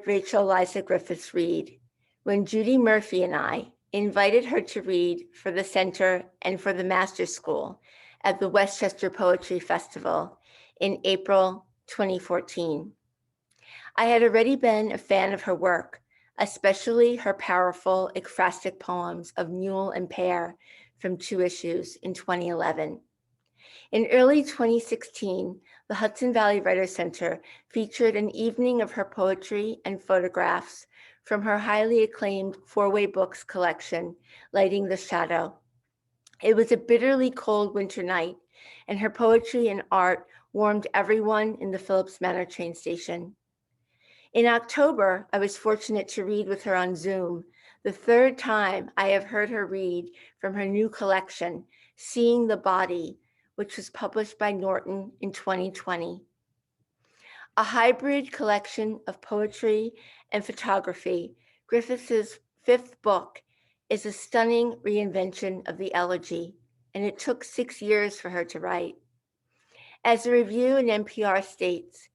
Rachel Eliza Griffiths read when Judy Murphy and I invited her to read for the Center and for the Master's School at the Westchester Poetry Festival in April 2014. I had already been a fan of her work, especially her powerful ekphrastic poems of Mule and Pear from 2 issues in 2011. In early 2016, the Hudson Valley Writers Center featured an evening of her poetry and photographs from her highly acclaimed 4-way books collection, Lighting the Shadow. It was a bitterly cold winter night, and her poetry and art warmed everyone in the Phillips Manor train station. In October, I was fortunate to read with her on Zoom, the 3rd time I have heard her read from her new collection, Seeing the Body, which was published by Norton in 2020. A hybrid collection of poetry and photography, Griffiths' 5th book is a stunning reinvention of the elegy, and it took 6 years for her to write. As a review in NPR states,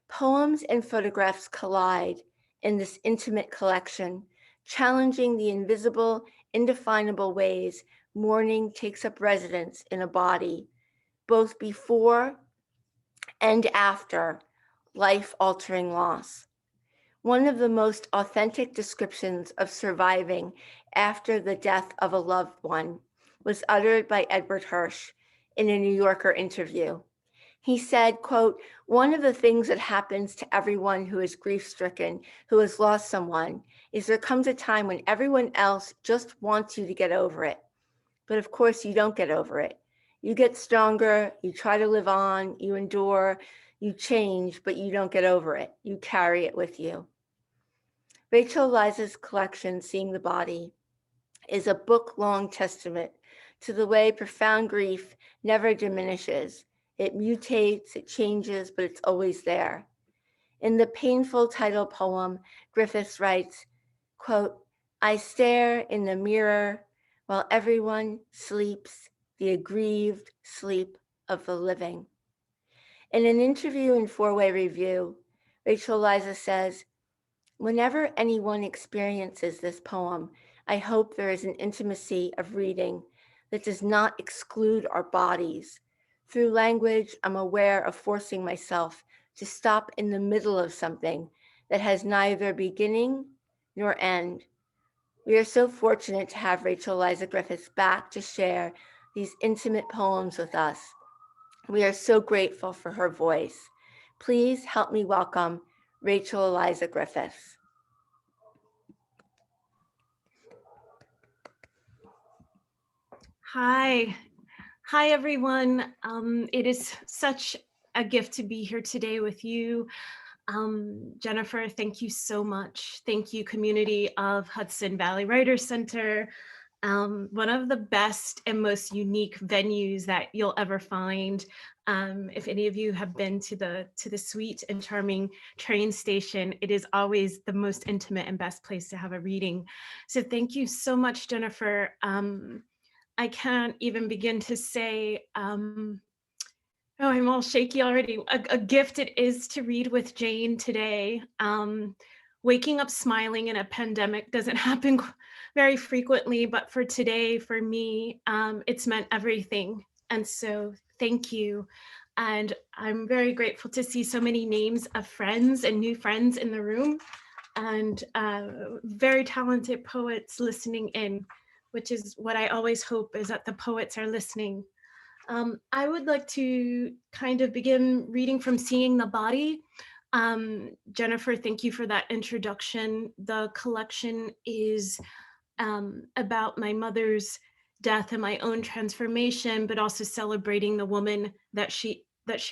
poems and photographs collide in this intimate collection, challenging the invisible, indefinable ways mourning takes up residence in a body, both before and after life-altering loss. One of the most authentic descriptions of surviving after the death of a loved one was uttered by Edward Hirsch in a New Yorker interview. He said, quote, "One of the things that happens to everyone who is grief-stricken, who has lost someone, is there comes a time when everyone else just wants you to get over it. But of course you don't get over it. You get stronger, you try to live on, you endure, you change, but you don't get over it. You carry it with you." Rachel Eliza's collection, Seeing the Body, is a book-long testament to the way profound grief never diminishes. It mutates, it changes, but it's always there. In the painful title poem, Griffiths writes, quote, "I stare in the mirror while everyone sleeps, the aggrieved sleep of the living." In an interview in 4-Way Review, Rachel Eliza says, "Whenever anyone experiences this poem, I hope there is an intimacy of reading that does not exclude our bodies. Through language, I'm aware of forcing myself to stop in the middle of something that has neither beginning nor end." We are so fortunate to have Rachel Eliza Griffiths back to share these intimate poems with us. We are so grateful for her voice. Please help me welcome Rachel Eliza Griffiths. Hi everyone. It is such a gift to be here today with you. Jennifer, thank you so much. Thank you, community of Hudson Valley Writers Center. One of the best and most unique venues that you'll ever find. If any of you have been to the sweet and charming train station, it is always the most intimate and best place to have a reading. So thank you so much, Jennifer. I can't even begin to say, oh, I'm all shaky already. A gift it is to read with Jane today. Waking up smiling in a pandemic doesn't happen very frequently, but for today, for me, it's meant everything. And so thank you. And I'm very grateful to see so many names of friends and new friends in the room, and very talented poets listening in, which is what I always hope, is that the poets are listening. I would like to kind of begin reading from Seeing the Body. Jennifer, thank you for that introduction. The collection is about my mother's death and my own transformation, but also celebrating the woman that she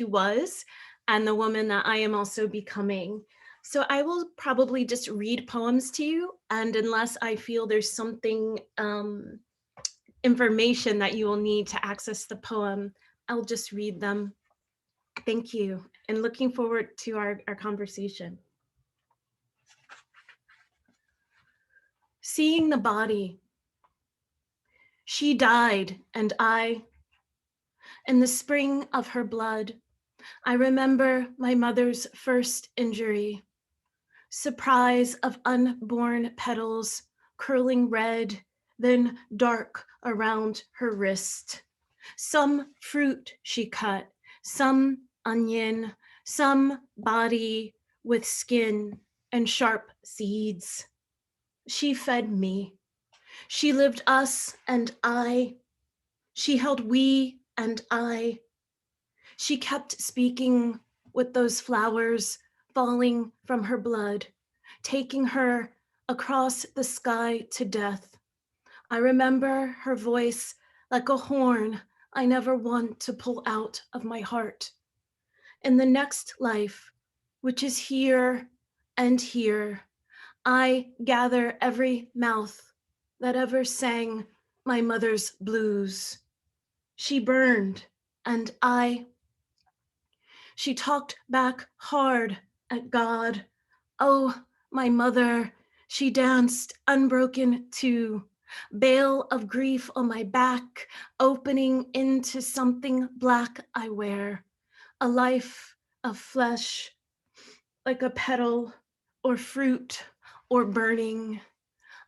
was and the woman that I am also becoming. So I will probably just read poems to you, and unless I feel there's something information that you will need to access the poem, I'll just read them. Thank you, and looking forward to our conversation. Seeing the Body. She died, and in the spring of her blood, I remember my mother's first injury. surprise of unborn petals curling red, then dark around her wrist. Some fruit she cut, some onion, some body with skin and sharp seeds. She fed me. She lived us and I. She held we and I. She kept speaking with those flowers falling from her blood, taking her across the sky to death. I remember her voice like a horn I never want to pull out of my heart. In the next life, which is here and here, I gather every mouth that ever sang my mother's blues. She burned, and she talked back hard at God. Oh, my mother, she danced unbroken too. Bale of grief on my back, opening into something black I wear. A life of flesh, like a petal or fruit or burning.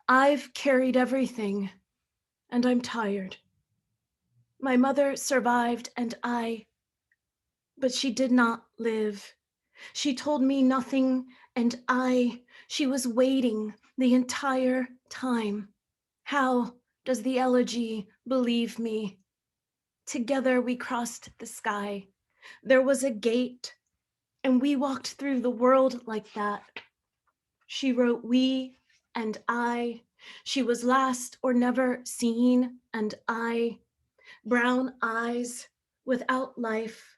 I've carried everything, and I'm tired. My mother survived, but she did not live. She told me nothing, and she was waiting the entire time. How does the elegy believe me? Together we crossed the sky. There was a gate, and we walked through the world like that. She wrote we and I. She was last or never seen, and brown eyes without life,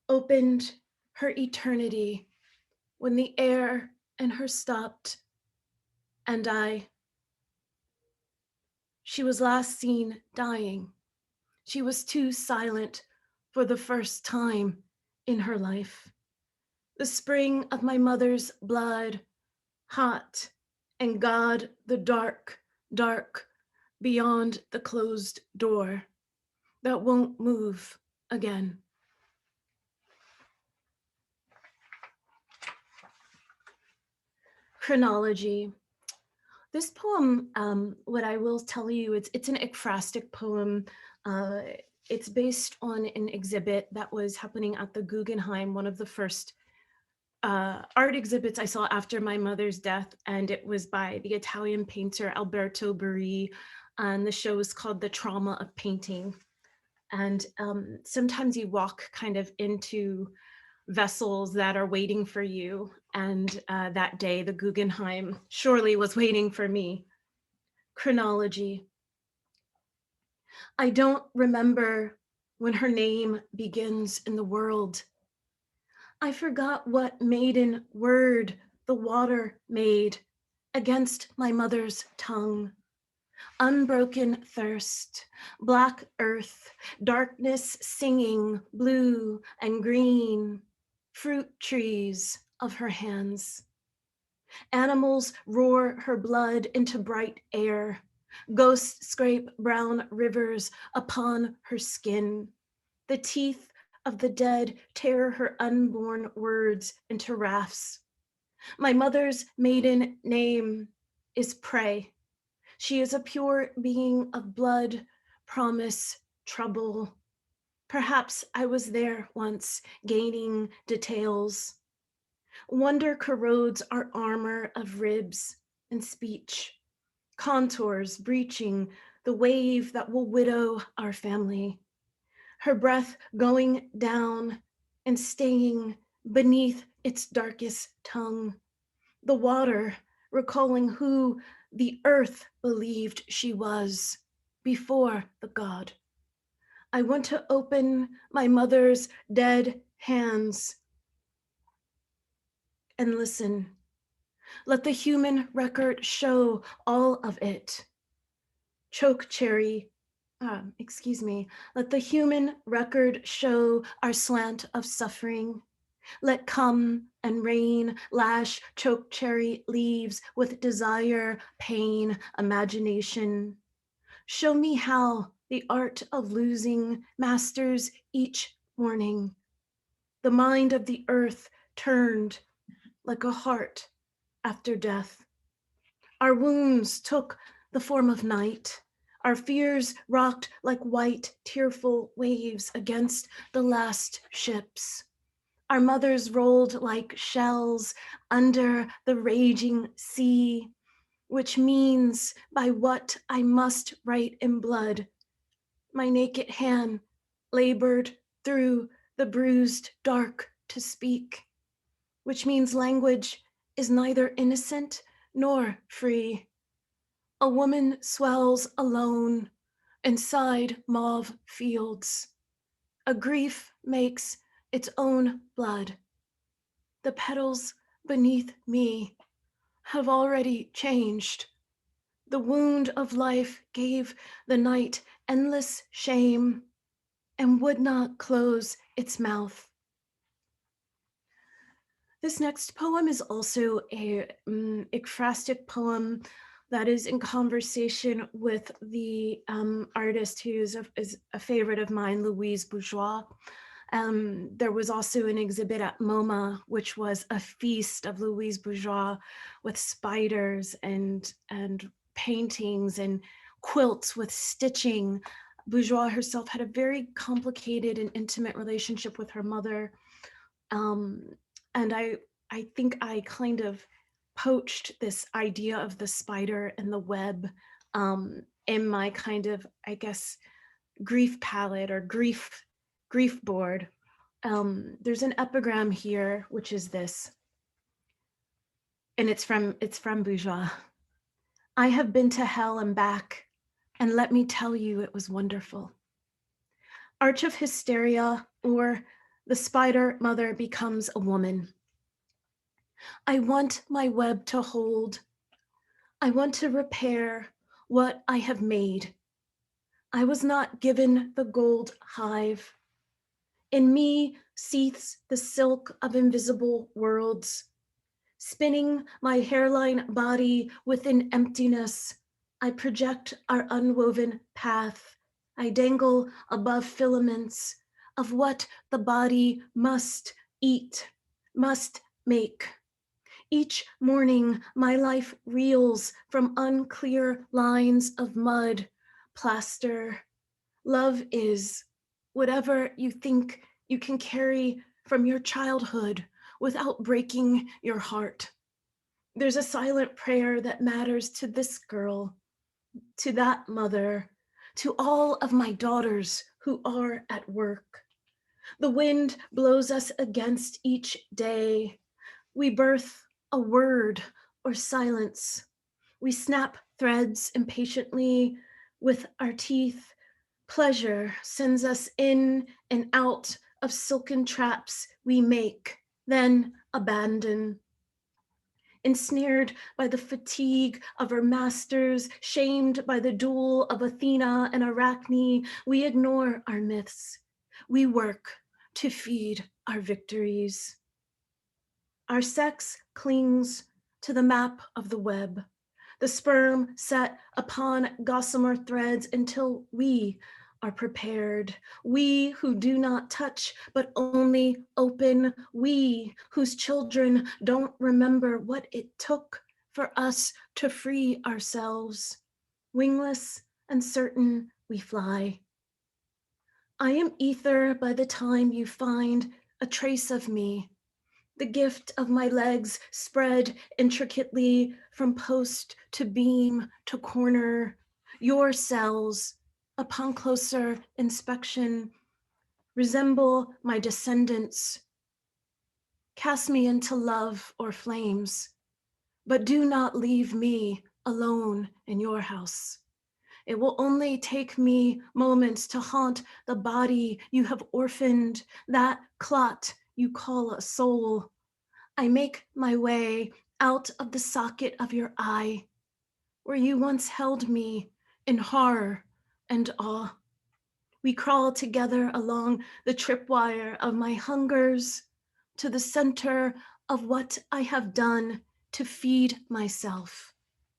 opened her eternity when the air in her stopped, and she was last seen dying. She was too silent for the first time in her life. The spring of my mother's blood, hot, and God, the dark, dark, beyond the closed door that won't move again. Chronology. This poem, what I will tell you, it's an ekphrastic poem. It's based on an exhibit that was happening at the Guggenheim, one of the first art exhibits I saw after my mother's death, and it was by the Italian painter Alberto Burri, and the show is called The Trauma of Painting. And sometimes you walk kind of into vessels that are waiting for you. And that day, the Guggenheim surely was waiting for me. Chronology. I don't remember when her name begins in the world. I forgot what maiden word the water made against my mother's tongue. Unbroken thirst, black earth, darkness singing blue and green, fruit trees of her hands. Animals roar her blood into bright air. Ghosts scrape brown rivers upon her skin. The teeth of the dead tear her unborn words into rafts. My mother's maiden name is Prey. She is a pure being of blood, promise, trouble. Perhaps I was there once, gaining details. Wonder corrodes our armor of ribs and speech, contours breaching the wave that will widow our family. Her breath going down and staying beneath its darkest tongue. The water recalling who the earth believed she was before the God. I want to open my mother's dead hands and listen. Let the human record show all of it. Let the human record show our slant of suffering. Let come and rain lash choke cherry leaves with desire, pain, imagination. Show me how the art of losing masters each morning. The mind of the earth turned like a heart after death. Our wounds took the form of night. Our fears rocked like white, tearful waves against the last ships. Our mothers rolled like shells under the raging sea, which means by what I must write in blood. My naked hand labored through the bruised dark to speak, which means language is neither innocent nor free. A woman swells alone inside mauve fields. A grief makes its own blood. The petals beneath me have already changed. The wound of life gave the night endless shame and would not close its mouth. This next poem is also a ekphrastic poem that is in conversation with the artist who is a favorite of mine, Louise Bourgeois. There was also an exhibit at MoMA, which was a feast of Louise Bourgeois with spiders and paintings and quilts with stitching. Bourgeois herself had a very complicated and intimate relationship with her mother. And I think I kind of poached this idea of the spider and the web in my kind of, I guess, grief palette or grief board. There's an epigram here, which is this, and it's from Bourgeois. I have been to hell and back, and let me tell you, it was wonderful. Arch of hysteria, or the spider mother becomes a woman. I want my web to hold. I want to repair what I have made. I was not given the gold hive. In me seethes the silk of invisible worlds. Spinning my hairline body within emptiness, I project our unwoven path. I dangle above filaments of what the body must eat, must make. Each morning, my life reels from unclear lines of mud, plaster. Love is whatever you think you can carry from your childhood without breaking your heart. There's a silent prayer that matters to this girl, to that mother, to all of my daughters who are at work. The wind blows us against each day. We birth a word or silence. We snap threads impatiently with our teeth. Pleasure sends us in and out of silken traps we make, then abandon. Ensnared by the fatigue of our masters, shamed by the duel of Athena and Arachne, we ignore our myths. We work to feed our victories. Our sex clings to the map of the web, the sperm set upon gossamer threads until we are prepared. We who do not touch, but only open. We whose children don't remember what it took for us to free ourselves. Wingless and certain we fly. I am ether by the time you find a trace of me. The gift of my legs spread intricately from post to beam to corner. Your cells, upon closer inspection, resemble my descendants. Cast me into love or flames, but do not leave me alone in your house. It will only take me moments to haunt the body you have orphaned, that clot you call a soul. I make my way out of the socket of your eye, where you once held me in horror and awe. We crawl together along the tripwire of my hungers to the center of what I have done to feed myself,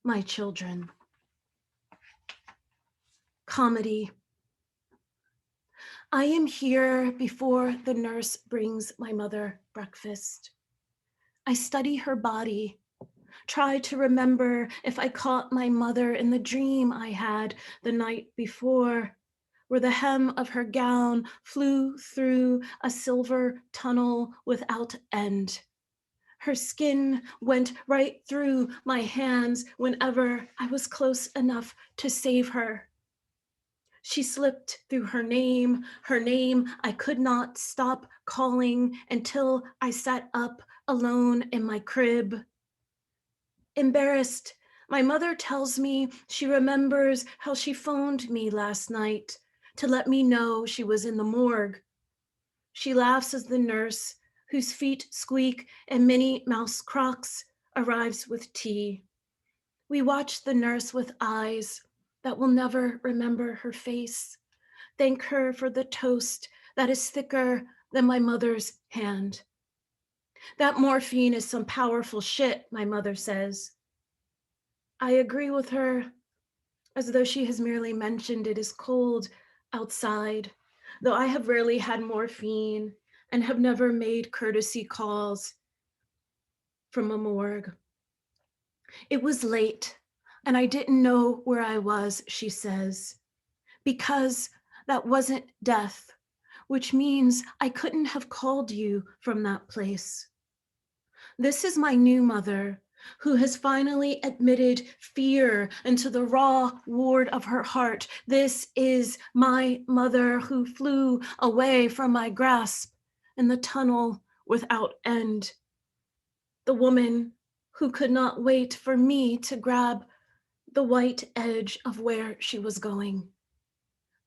my children. Comedy. I am here before the nurse brings my mother breakfast. I study her body, Try to remember if I caught my mother in the dream I had the night before, where the hem of her gown flew through a silver tunnel without end. Her skin went right through my hands whenever I was close enough to save her. She slipped through her name I could not stop calling until I sat up alone in my crib. Embarrassed, my mother tells me she remembers how she phoned me last night to let me know she was in the morgue. She laughs as the nurse, whose feet squeak and Minnie Mouse Crocs, arrives with tea. We watch the nurse with eyes that will never remember her face. Thank her for the toast that is thicker than my mother's hand. That morphine is some powerful shit, my mother says. I agree with her, as though she has merely mentioned it is cold outside, though I have rarely had morphine and have never made courtesy calls from a morgue. It was late, and I didn't know where I was, she says, because that wasn't death, which means I couldn't have called you from that place. This is my new mother, who has finally admitted fear into the raw ward of her heart. This is my mother who flew away from my grasp in the tunnel without end. The woman who could not wait for me to grab the white edge of where she was going.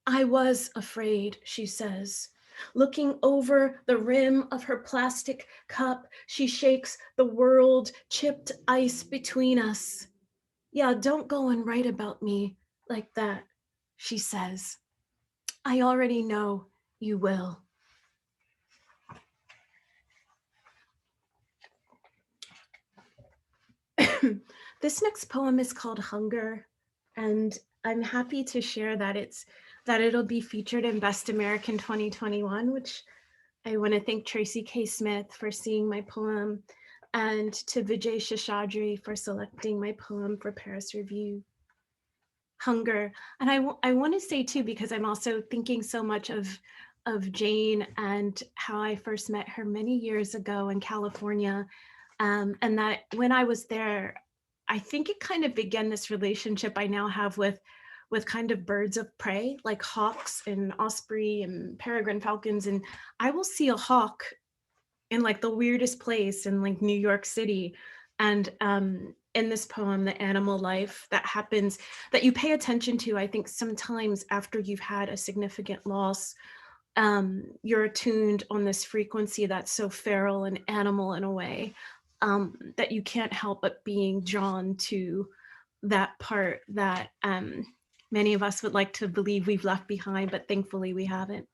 I was afraid, she says. Looking over the rim of her plastic cup, she shakes the world chipped ice between us. Yeah, don't go and write about me like that, she says. I already know you will. This next poem is called Hunger, and I'm happy to share that it'll be featured in Best American 2021, which I want to thank Tracy K. Smith for seeing my poem, and to Vijay Shashadri for selecting my poem for Paris Review. Hunger. And I want to say too, because I'm also thinking so much of Jane and how I first met her many years ago in California. And that when I was there, I think it kind of began this relationship I now have with kind of birds of prey, like hawks and osprey and peregrine falcons. And I will see a hawk in like the weirdest place in like New York City. And in this poem, the animal life that happens, that you pay attention to, I think sometimes after you've had a significant loss, you're attuned on this frequency that's so feral and animal in a way, that you can't help but being drawn to that part that many of us would like to believe we've left behind, but thankfully we haven't.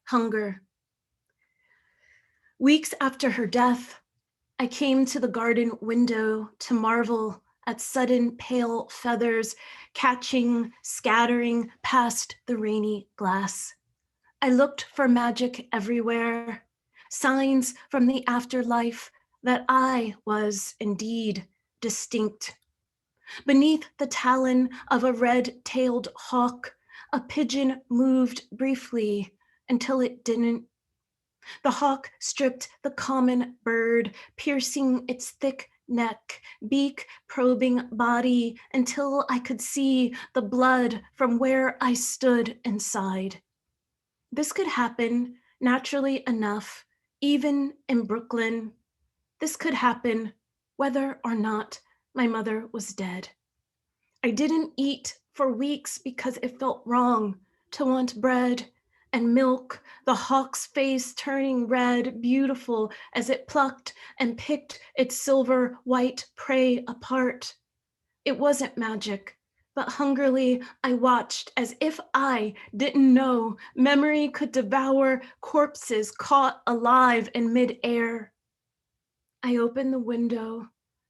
Hunger. Weeks after her death, I came to the garden window to marvel at sudden pale feathers catching, scattering past the rainy glass. I looked for magic everywhere, signs from the afterlife that I was indeed distinct. Beneath the talon of a red-tailed hawk, a pigeon moved briefly until it didn't. The hawk stripped the common bird, piercing its thick neck, beak probing body until I could see the blood from where I stood inside. This could happen naturally enough, even in Brooklyn. This could happen whether or not my mother was dead. I didn't eat for weeks because it felt wrong to want bread and milk, the hawk's face turning red, beautiful as it plucked and picked its silver white prey apart. It wasn't magic, but hungrily I watched as if I didn't know memory could devour corpses caught alive in midair. I opened the window,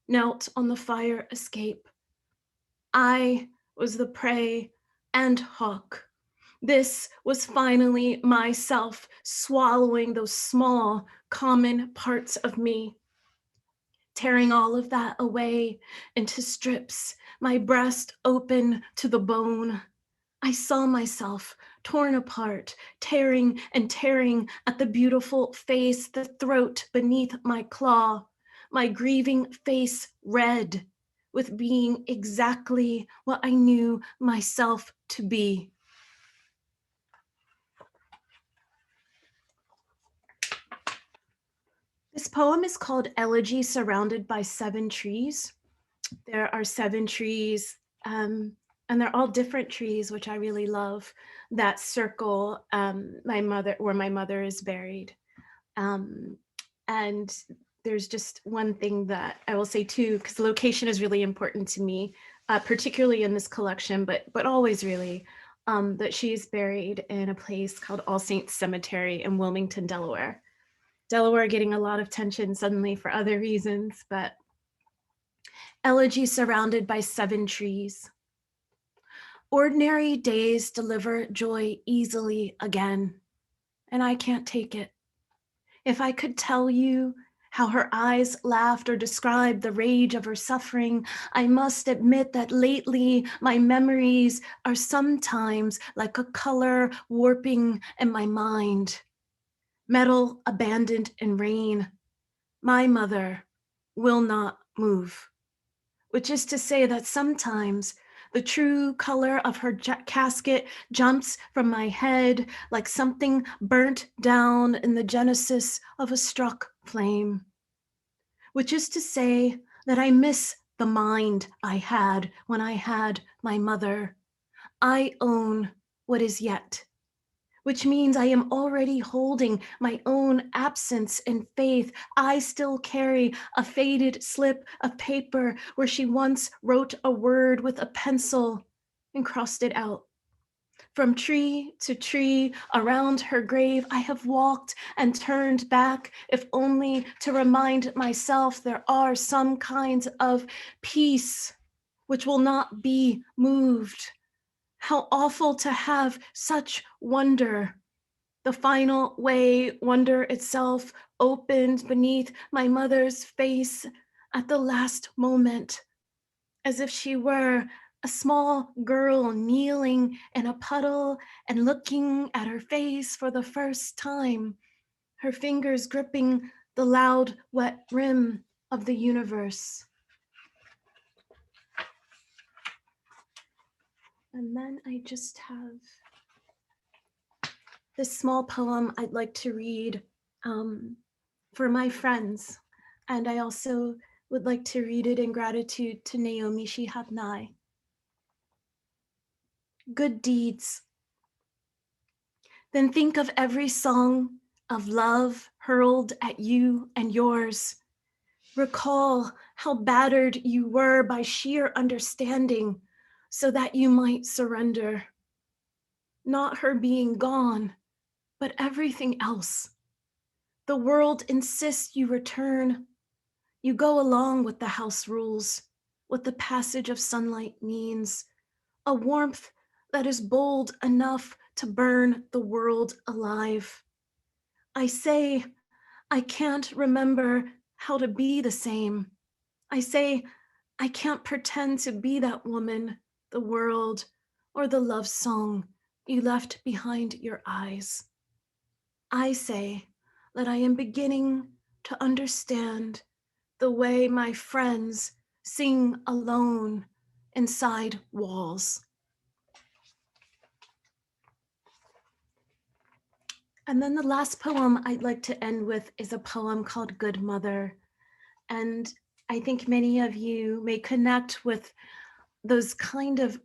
knelt on the fire escape. I was the prey and hawk. This was finally myself swallowing those small, common parts of me. tearing all of that away into strips, my breast open to the bone. I saw myself torn apart, tearing and tearing at the beautiful face, the throat beneath my claw, my grieving face red with being exactly what I knew myself to be. This poem is called Elegy Surrounded by Seven Trees. There are seven trees, and they're all different trees, which I really love, that circle where my mother is buried. And there's just one thing that I will say too, because the location is really important to me, particularly in this collection, but always really, that she's buried in a place called All Saints Cemetery in Wilmington, Delaware. Delaware getting a lot of attention suddenly for other reasons, but elegy surrounded by seven trees. Ordinary days deliver joy easily again, and I can't take it. If I could tell you how her eyes laughed or describe the rage of her suffering, I must admit that lately my memories are sometimes like a color warping in my mind. Metal abandoned in rain. My mother will not move, which is to say that sometimes the true color of her casket jumps from my head like something burnt down in the genesis of a struck flame, which is to say that I miss the mind I had when I had my mother. I own what is yet, which means I am already holding my own absence in faith. I still carry a faded slip of paper where she once wrote a word with a pencil and crossed it out. From tree to tree around her grave, I have walked and turned back, if only to remind myself there are some kinds of peace which will not be moved. How awful to have such wonder. The final way wonder itself opened beneath my mother's face at the last moment, as if she were a small girl kneeling in a puddle and looking at her face for the first time, her fingers gripping the loud, wet rim of the universe. And then I just have this small poem I'd like to read for my friends. And I also would like to read it in gratitude to Naomi Shihab Nye. Good deeds. Then think of every song of love hurled at you and yours. Recall how battered you were by sheer understanding so that you might surrender. Not her being gone, but everything else. The world insists you return. You go along with the house rules, what the passage of sunlight means, a warmth that is bold enough to burn the world alive. I say, I can't remember how to be the same. I say, I can't pretend to be that woman, the world, or the love song you left behind your eyes. I say that I am beginning to understand the way my friends sing alone inside walls. And then the last poem I'd like to end with is a poem called Good Mother. And I think many of you may connect with those kind of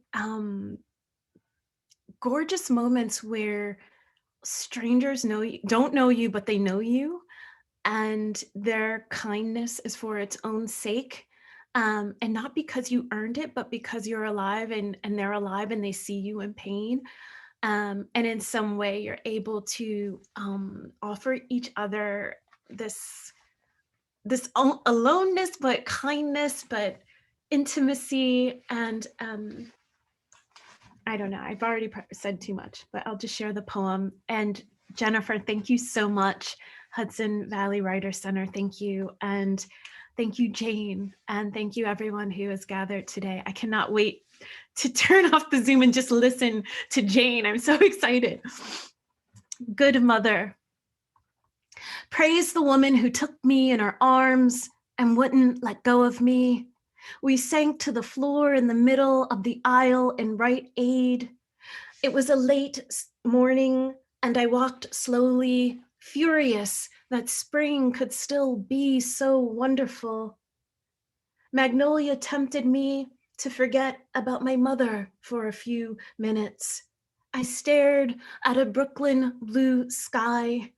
gorgeous moments where strangers don't know you, but they know you. And their kindness is for its own sake. And not because you earned it, but because you're alive and they're alive and they see you in pain. And in some way you're able to offer each other this aloneness, but kindness, but intimacy. And I don't know, I've already said too much, but I'll just share the poem. And Jennifer, thank you so much. Hudson Valley Writer Center, thank you. And Thank you, Jane. And thank you everyone who has gathered today. I cannot wait to turn off the Zoom and just listen to Jane. I'm so excited. Good mother. Praise the woman who took me in her arms and wouldn't let go of me. We sank to the floor in the middle of the aisle in Rite Aid. It was a late morning and I walked slowly, furious that spring could still be so wonderful. Magnolia tempted me to forget about my mother for a few minutes. I stared at a Brooklyn blue sky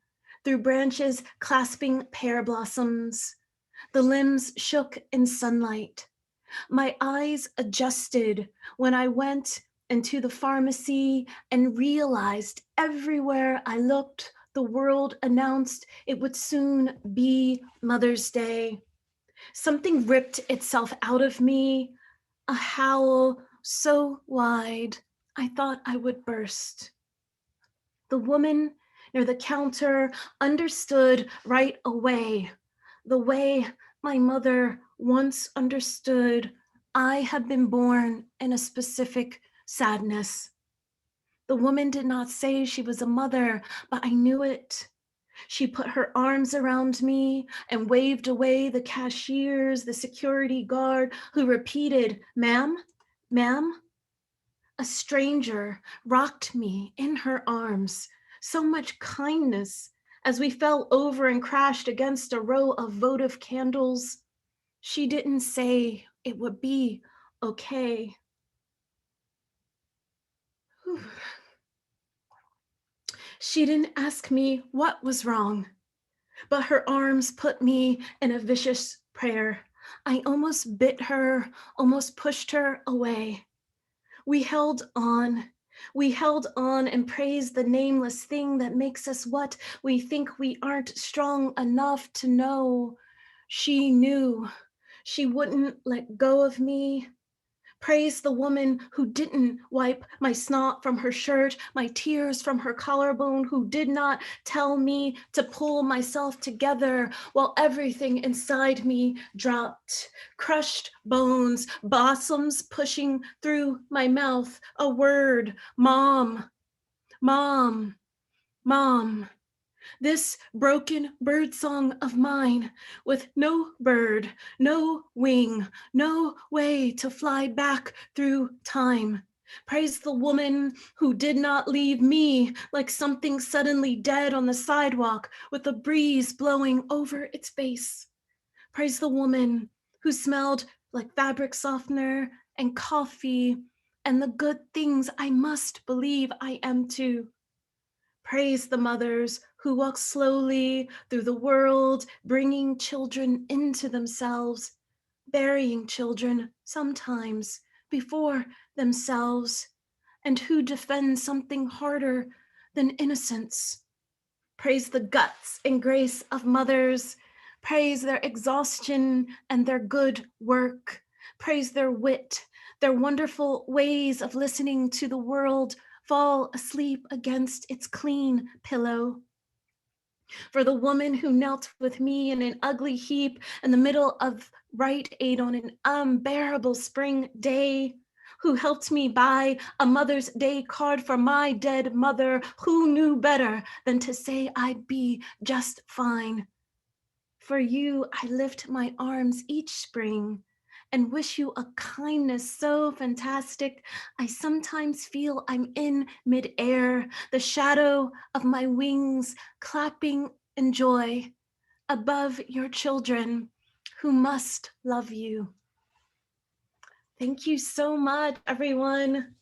through branches clasping pear blossoms. The limbs shook in sunlight. My eyes adjusted when I went into the pharmacy and realized everywhere I looked, the world announced it would soon be Mother's Day. Something ripped itself out of me, a howl so wide I thought I would burst. The woman near the counter understood right away, the way my mother once understood I had been born in a specific sadness. The woman did not say she was a mother, but I knew it. She put her arms around me and waved away the cashiers, the security guard who repeated, "Ma'am, ma'am." A stranger rocked me in her arms, so much kindness as we fell over and crashed against a row of votive candles. She didn't say it would be okay. Whew. She didn't ask me what was wrong, but her arms put me in a vicious prayer. I almost bit her, almost pushed her away. We held on and praised the nameless thing that makes us what we think we aren't strong enough to know. She knew she wouldn't let go of me. Praise the woman who didn't wipe my snot from her shirt, my tears from her collarbone, who did not tell me to pull myself together while everything inside me dropped. Crushed bones, blossoms pushing through my mouth, a word, mom, mom, mom. This broken birdsong of mine with no bird, no wing, no way to fly back through time. Praise the woman who did not leave me like something suddenly dead on the sidewalk with a breeze blowing over its face. Praise the woman who smelled like fabric softener and coffee and the good things I must believe I am too. Praise the mothers who walk slowly through the world, bringing children into themselves, burying children sometimes before themselves, and who defend something harder than innocence. Praise the guts and grace of mothers. Praise their exhaustion and their good work. Praise their wit, their wonderful ways of listening to the world fall asleep against its clean pillow. For the woman who knelt with me in an ugly heap in the middle of Rite Aid on an unbearable spring day, who helped me buy a Mother's Day card for my dead mother, who knew better than to say I'd be just fine. For you, I lift my arms each spring and wish you a kindness so fantastic. I sometimes feel I'm in midair, the shadow of my wings clapping in joy above your children who must love you. Thank you so much, everyone.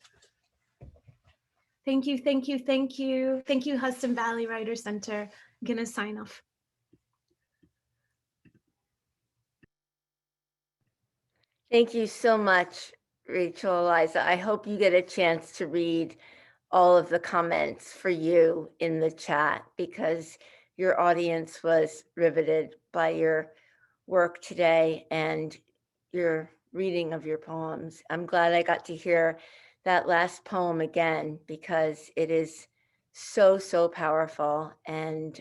Thank you, thank you, thank you. Thank you, Hudson Valley Writer Center. I'm gonna sign off. Thank you so much, Rachel, Eliza. I hope you get a chance to read all of the comments for you in the chat because your audience was riveted by your work today and your reading of your poems. I'm glad I got to hear that last poem again because it is so, so powerful. And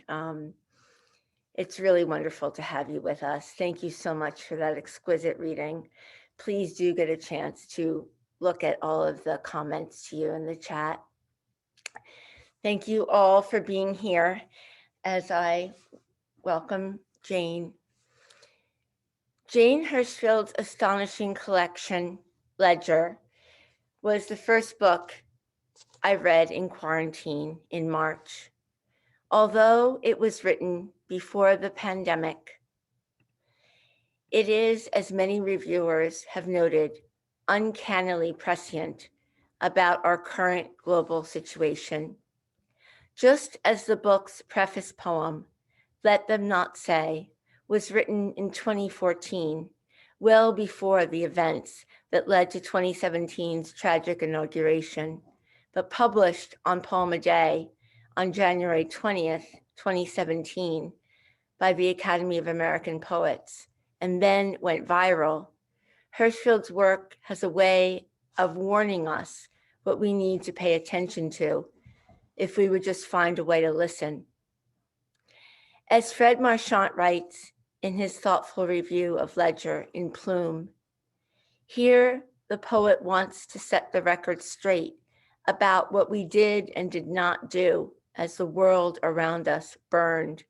It's really wonderful to have you with us. Thank you so much for that exquisite reading. Please do get a chance to look at all of the comments to you in the chat. Thank you all for being here as I welcome Jane. Jane Hirshfield's astonishing collection, Ledger, was the first book I read in quarantine in March. Although it was written before the pandemic, it is, as many reviewers have noted, uncannily prescient about our current global situation. Just as the book's preface poem, Let Them Not Say, was written in 2014, well before the events that led to 2017's tragic inauguration, but published on Poem a Day on January 20th, 2017 by the Academy of American Poets, and then went viral. Hirshfield's work has a way of warning us what we need to pay attention to if we would just find a way to listen. As Fred Marchant writes in his thoughtful review of Ledger in Plume, here the poet wants to set the record straight about what we did and did not do as the world around us burned.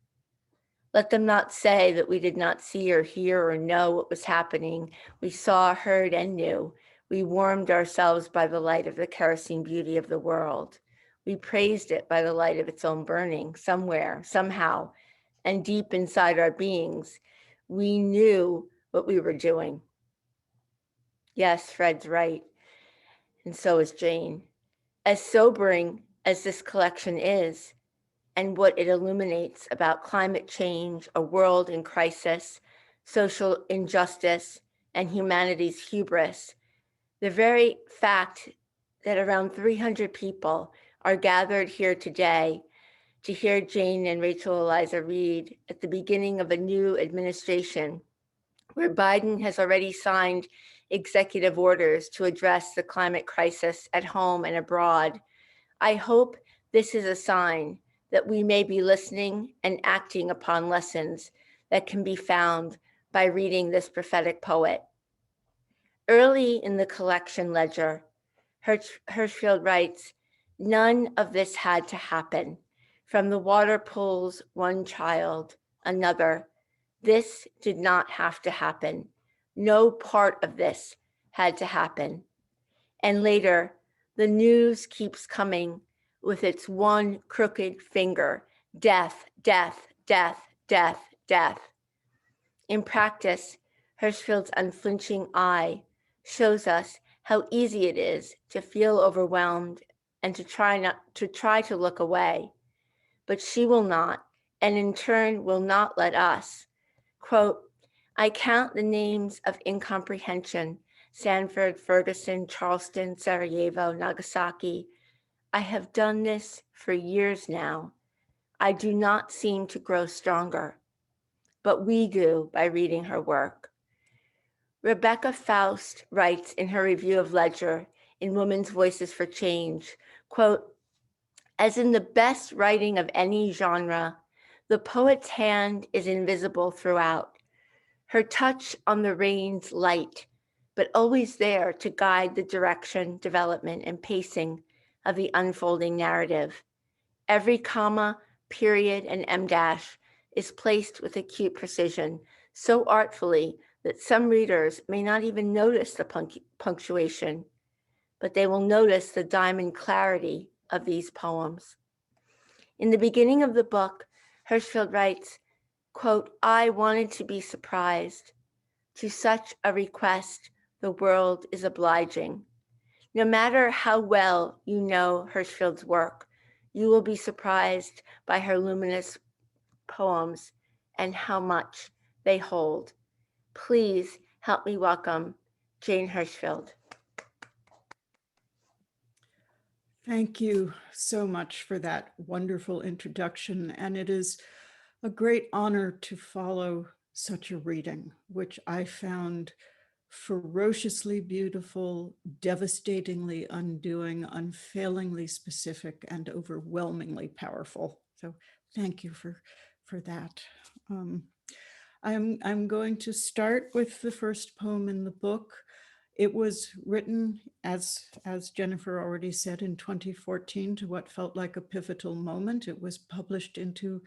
Let them not say that we did not see or hear or know what was happening. We saw, heard, and knew. We warmed ourselves by the light of the kerosene beauty of the world. We praised it by the light of its own burning, somewhere, somehow, and deep inside our beings, we knew what we were doing. Yes, Fred's right, and so is Jane. As sobering as this collection is, and what it illuminates about climate change, a world in crisis, social injustice, and humanity's hubris, the very fact that around 300 people are gathered here today to hear Jane and Rachel Eliza read at the beginning of a new administration where Biden has already signed executive orders to address the climate crisis at home and abroad. I hope this is a sign that we may be listening and acting upon lessons that can be found by reading this prophetic poet. Early in the collection Ledger, Hirshfield writes, none of this had to happen. From the water pools, one child, another. This did not have to happen. No part of this had to happen. And later, the news keeps coming with its one crooked finger, death, death, death, death, death. In practice, Hirshfield's unflinching eye shows us how easy it is to feel overwhelmed and to try to look away. But she will not, and in turn will not let us. Quote, I count the names of incomprehension, Sanford, Ferguson, Charleston, Sarajevo, Nagasaki. I have done this for years now. I do not seem to grow stronger, but we do by reading her work. Rebecca Faust writes in her review of Ledger in Women's Voices for Change, quote, as in the best writing of any genre, the poet's hand is invisible throughout. Her touch on the reins light, but always there to guide the direction, development, and pacing of the unfolding narrative. Every comma, period, and em dash is placed with acute precision, so artfully that some readers may not even notice the punctuation, but they will notice the diamond clarity of these poems. In the beginning of the book, Hirshfield writes, quote, I wanted to be surprised. To such a request, the world is obliging. No matter how well you know Hirshfield's work, you will be surprised by her luminous poems and how much they hold. Please help me welcome Jane Hirshfield. Thank you so much for that wonderful introduction. And it is a great honor to follow such a reading, which I found ferociously beautiful, devastatingly undoing, unfailingly specific, and overwhelmingly powerful. So thank you for for that. I'm going to start with the first poem in the book. It was written, as Jennifer already said, in 2014 to what felt like a pivotal moment. It was published into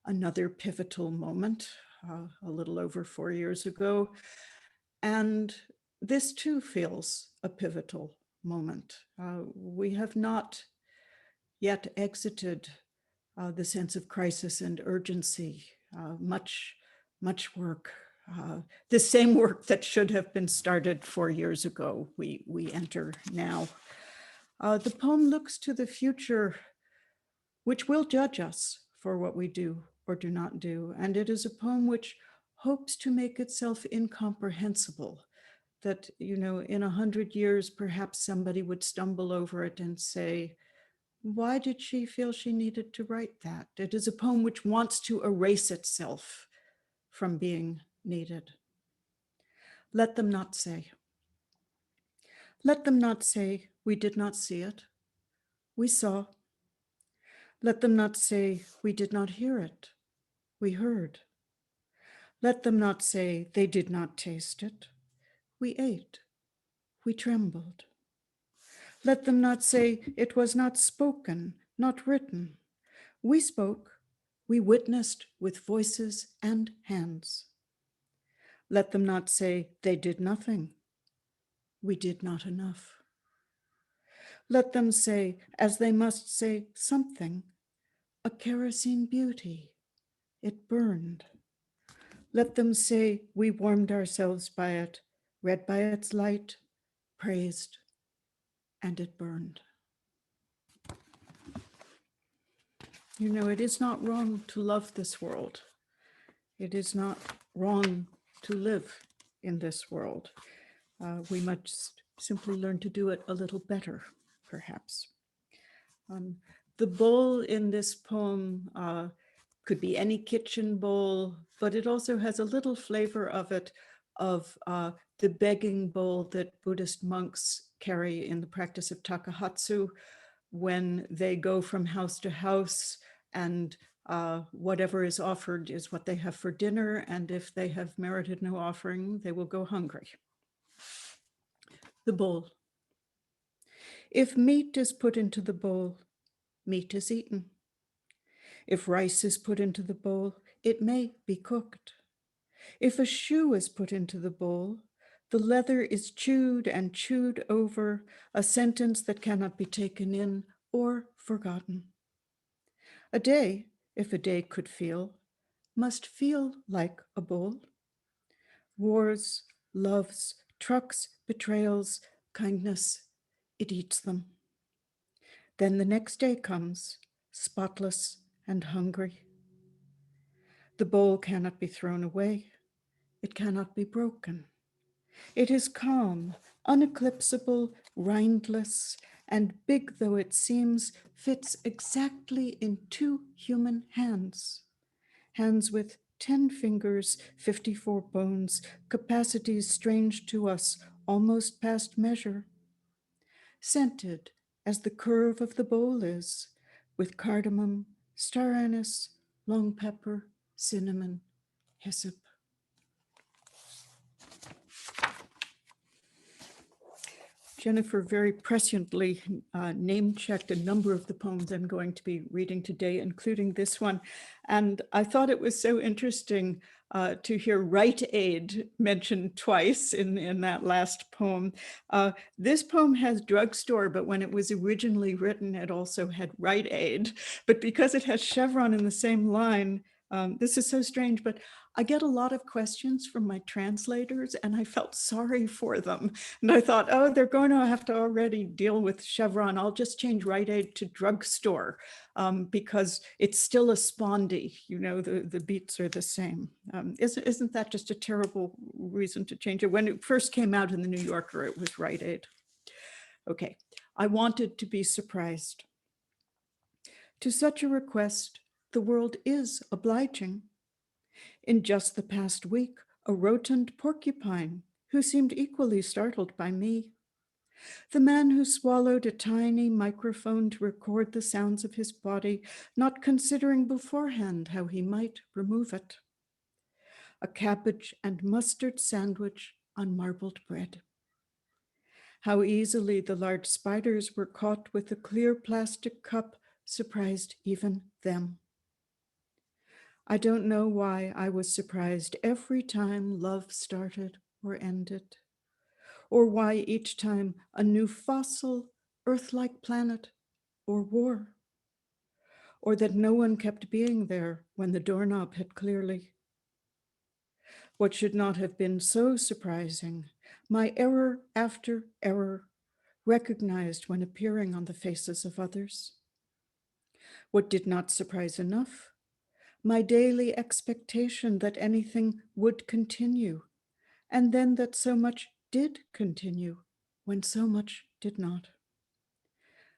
another pivotal moment a little over 4 years ago. And this too feels a pivotal moment. We have not yet exited the sense of crisis and urgency. Much work. The same work that should have been started 4 years ago, we enter now. The poem looks to the future, which will judge us for what we do or do not do. And it is a poem which hopes to make itself incomprehensible, that, you know, in 100 years, perhaps somebody would stumble over it and say, why did she feel she needed to write that? It is a poem which wants to erase itself from being needed. Let them not say. Let them not say, we did not see it. We saw. Let them not say, we did not hear it. We heard. Let them not say, they did not taste it. We ate. We trembled. Let them not say, it was not spoken, not written. We spoke. We witnessed with voices and hands. Let them not say, they did nothing. We did not enough. Let them say, as they must say something, a kerosene beauty. It burned. Let them say, we warmed ourselves by it, read by its light, praised, and it burned. You know, it is not wrong to love this world. It is not wrong to live in this world. We must simply learn to do it a little better, perhaps. The bowl in this poem could be any kitchen bowl, but it also has a little flavor of it, of the begging bowl that Buddhist monks carry in the practice of takahatsu when they go from house to house, and whatever is offered is what they have for dinner. And if they have merited no offering, they will go hungry. The bowl. If meat is put into the bowl, meat is eaten. If rice is put into the bowl, it may be cooked. If a shoe is put into the bowl, the leather is chewed and chewed over, a sentence that cannot be taken in or forgotten. A day, if a day could feel, must feel like a bowl. Wars, loves, trucks, betrayals, kindness, it eats them. Then the next day comes, spotless and hungry. The bowl cannot be thrown away. It cannot be broken. It is calm, uneclipsable, rindless, and big though it seems, fits exactly in 2 human hands. Hands with 10 fingers, 54 bones, capacities strange to us, almost past measure. Scented as the curve of the bowl is, with cardamom, star anise, long pepper, cinnamon, hyssop. Jennifer very presciently name-checked a number of the poems I'm going to be reading today, including this one. And I thought it was so interesting to hear Rite Aid mentioned twice in that last poem. This poem has drugstore, but when it was originally written, it also had Rite Aid. But because it has Chevron in the same line, this is so strange, but I get a lot of questions from my translators, and I felt sorry for them. And I thought, oh, they're going to have to already deal with Chevron. I'll just change Rite Aid to drugstore because it's still a spondy. You know, the beats are the same. Isn't that just a terrible reason to change it? When it first came out in the New Yorker, it was Rite Aid. Okay, I wanted to be surprised. To such a request, the world is obliging. In just the past week, a rotund porcupine, who seemed equally startled by me, The man who swallowed a tiny microphone to record the sounds of his body, not considering beforehand how he might remove it. A cabbage and mustard sandwich on marbled bread. How easily the large spiders were caught with a clear plastic cup surprised even them. I don't know why I was surprised every time love started or ended, or why each time a new fossil, Earth-like planet, or war, or that no one kept being there when the doorknob had clearly. What should not have been so surprising, my error after error, recognized when appearing on the faces of others. What did not surprise enough, my daily expectation that anything would continue, and then that so much did continue when so much did not.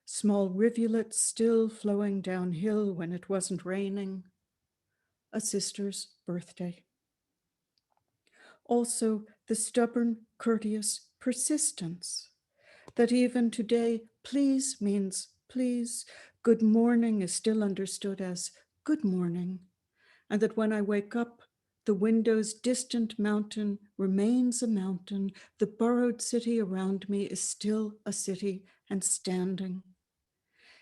Small rivulets still flowing downhill when it wasn't raining. A sister's birthday. Also, the stubborn, courteous persistence that even today, please means please, good morning is still understood as good morning, and that when I wake up, the window's distant mountain remains a mountain, the borrowed city around me is still a city and standing.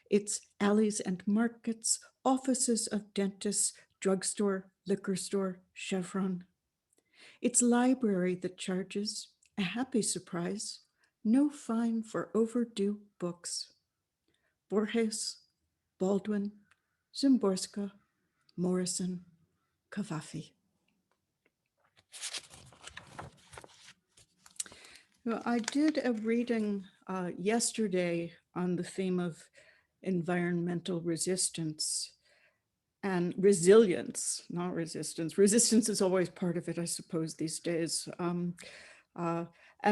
Its alleys and markets, offices of dentists, drugstore, liquor store, Chevron. Its library that charges, a happy surprise, no fine for overdue books. Borges, Baldwin, Szymborska, Morrison, Cavafy. Well, I did a reading yesterday on the theme of environmental resistance and resilience, not resistance. Resistance is always part of it, I suppose, these days. And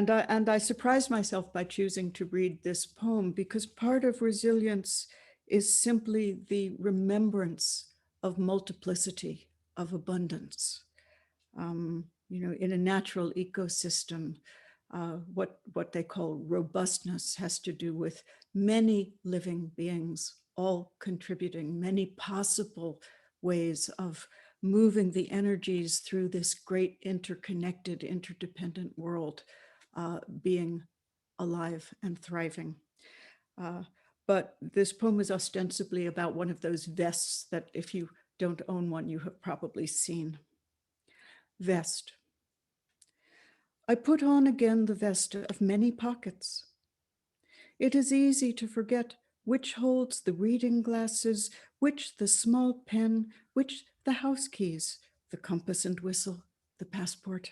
I surprised myself by choosing to read this poem because part of resilience is simply the remembrance of multiplicity, of abundance. In a natural ecosystem, what they call robustness has to do with many living beings, all contributing, many possible ways of moving the energies through this great interconnected, interdependent world, being alive and thriving. But this poem is ostensibly about one of those vests that if you don't own one, you have probably seen. Vest. I put on again the vest of many pockets. It is easy to forget which holds the reading glasses, which the small pen, which the house keys, the compass and whistle, the passport.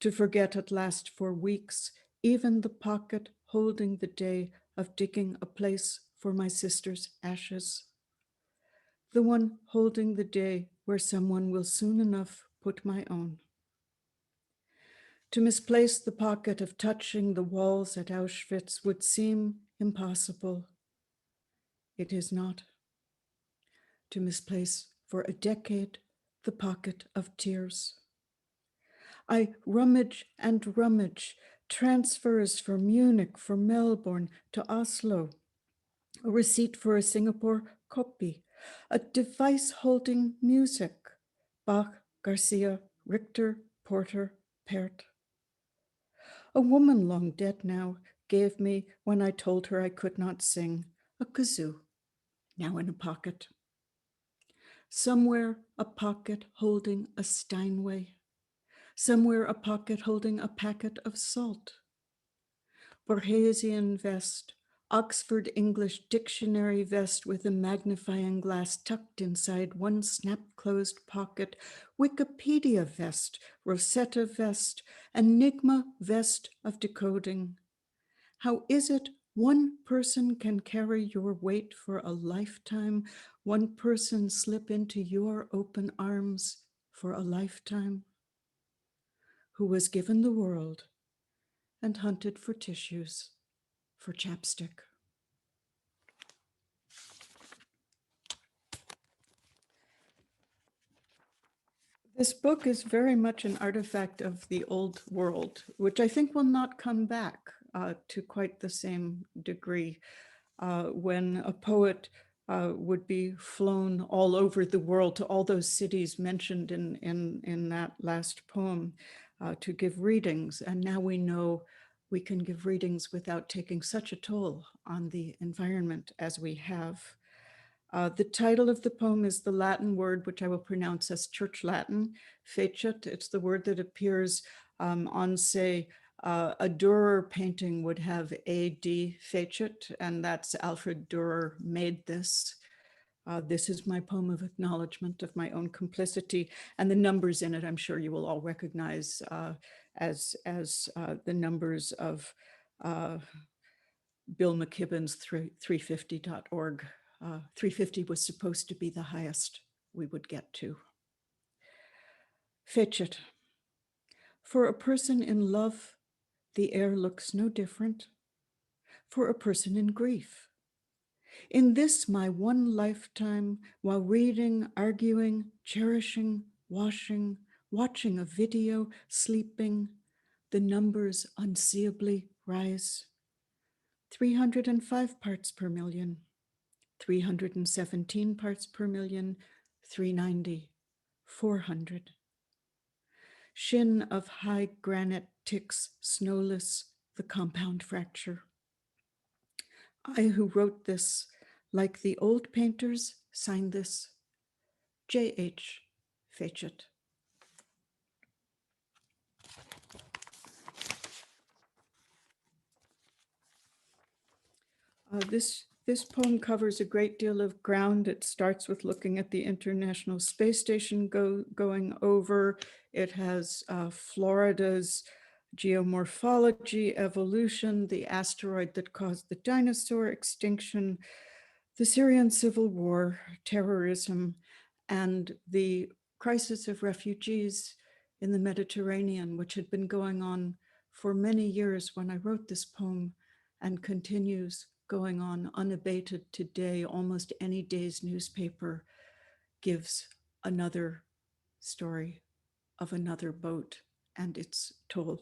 To forget at last for weeks, even the pocket holding the day of digging a place for my sister's ashes. The one holding the day where someone will soon enough put my own. To misplace the pocket of touching the walls at Auschwitz would seem impossible. It is not. To misplace for a decade the pocket of tears. I rummage and rummage, transfers from Munich, from Melbourne to Oslo, a receipt for a Singapore copy, a device holding music, Bach, Garcia, Richter, Porter, Pärt. A woman long dead now gave me, when I told her I could not sing, a kazoo, now in a pocket. Somewhere a pocket holding a Steinway. Somewhere a pocket holding a packet of salt. Borgesian vest, Oxford English dictionary vest with a magnifying glass tucked inside one snap-closed pocket, Wikipedia vest, Rosetta vest, Enigma vest of decoding. How is it one person can carry your weight for a lifetime, one person slip into your open arms for a lifetime? Who was given the world and hunted for tissues, for chapstick. This book is very much an artifact of the old world, which I think will not come back. to quite the same degree. When a poet would be flown all over the world to all those cities mentioned in that last poem to give readings. And now we know we can give readings without taking such a toll on the environment as we have. The title of the poem is the Latin word, which I will pronounce as Church Latin, fecit. It's the word that appears on, say, a Dürer painting would have AD fecit, and that's Alfred Dürer made this. This is my poem of acknowledgement of my own complicity, and the numbers in it, I'm sure you will all recognize as the numbers of Bill McKibben's 350.org. 350 was supposed to be the highest we would get to. Fecit. For a person in love, the air looks no different. For a person in grief. In this my one lifetime, while reading, arguing, cherishing, washing, watching a video, sleeping, the numbers unseeably rise. 305 parts per million, 317 parts per million, 390, 400. Shin of high granite ticks, snowless, the compound fracture. I who wrote this, like the old painters, signed this, J.H. Fecit. This poem covers a great deal of ground. It starts with looking at the International Space Station going over. It has Florida's geomorphology, evolution, the asteroid that caused the dinosaur extinction, the Syrian civil war, terrorism, and the crisis of refugees in the Mediterranean, which had been going on for many years when I wrote this poem and continues going on unabated today. Almost any day's newspaper gives another story of another boat and its toll.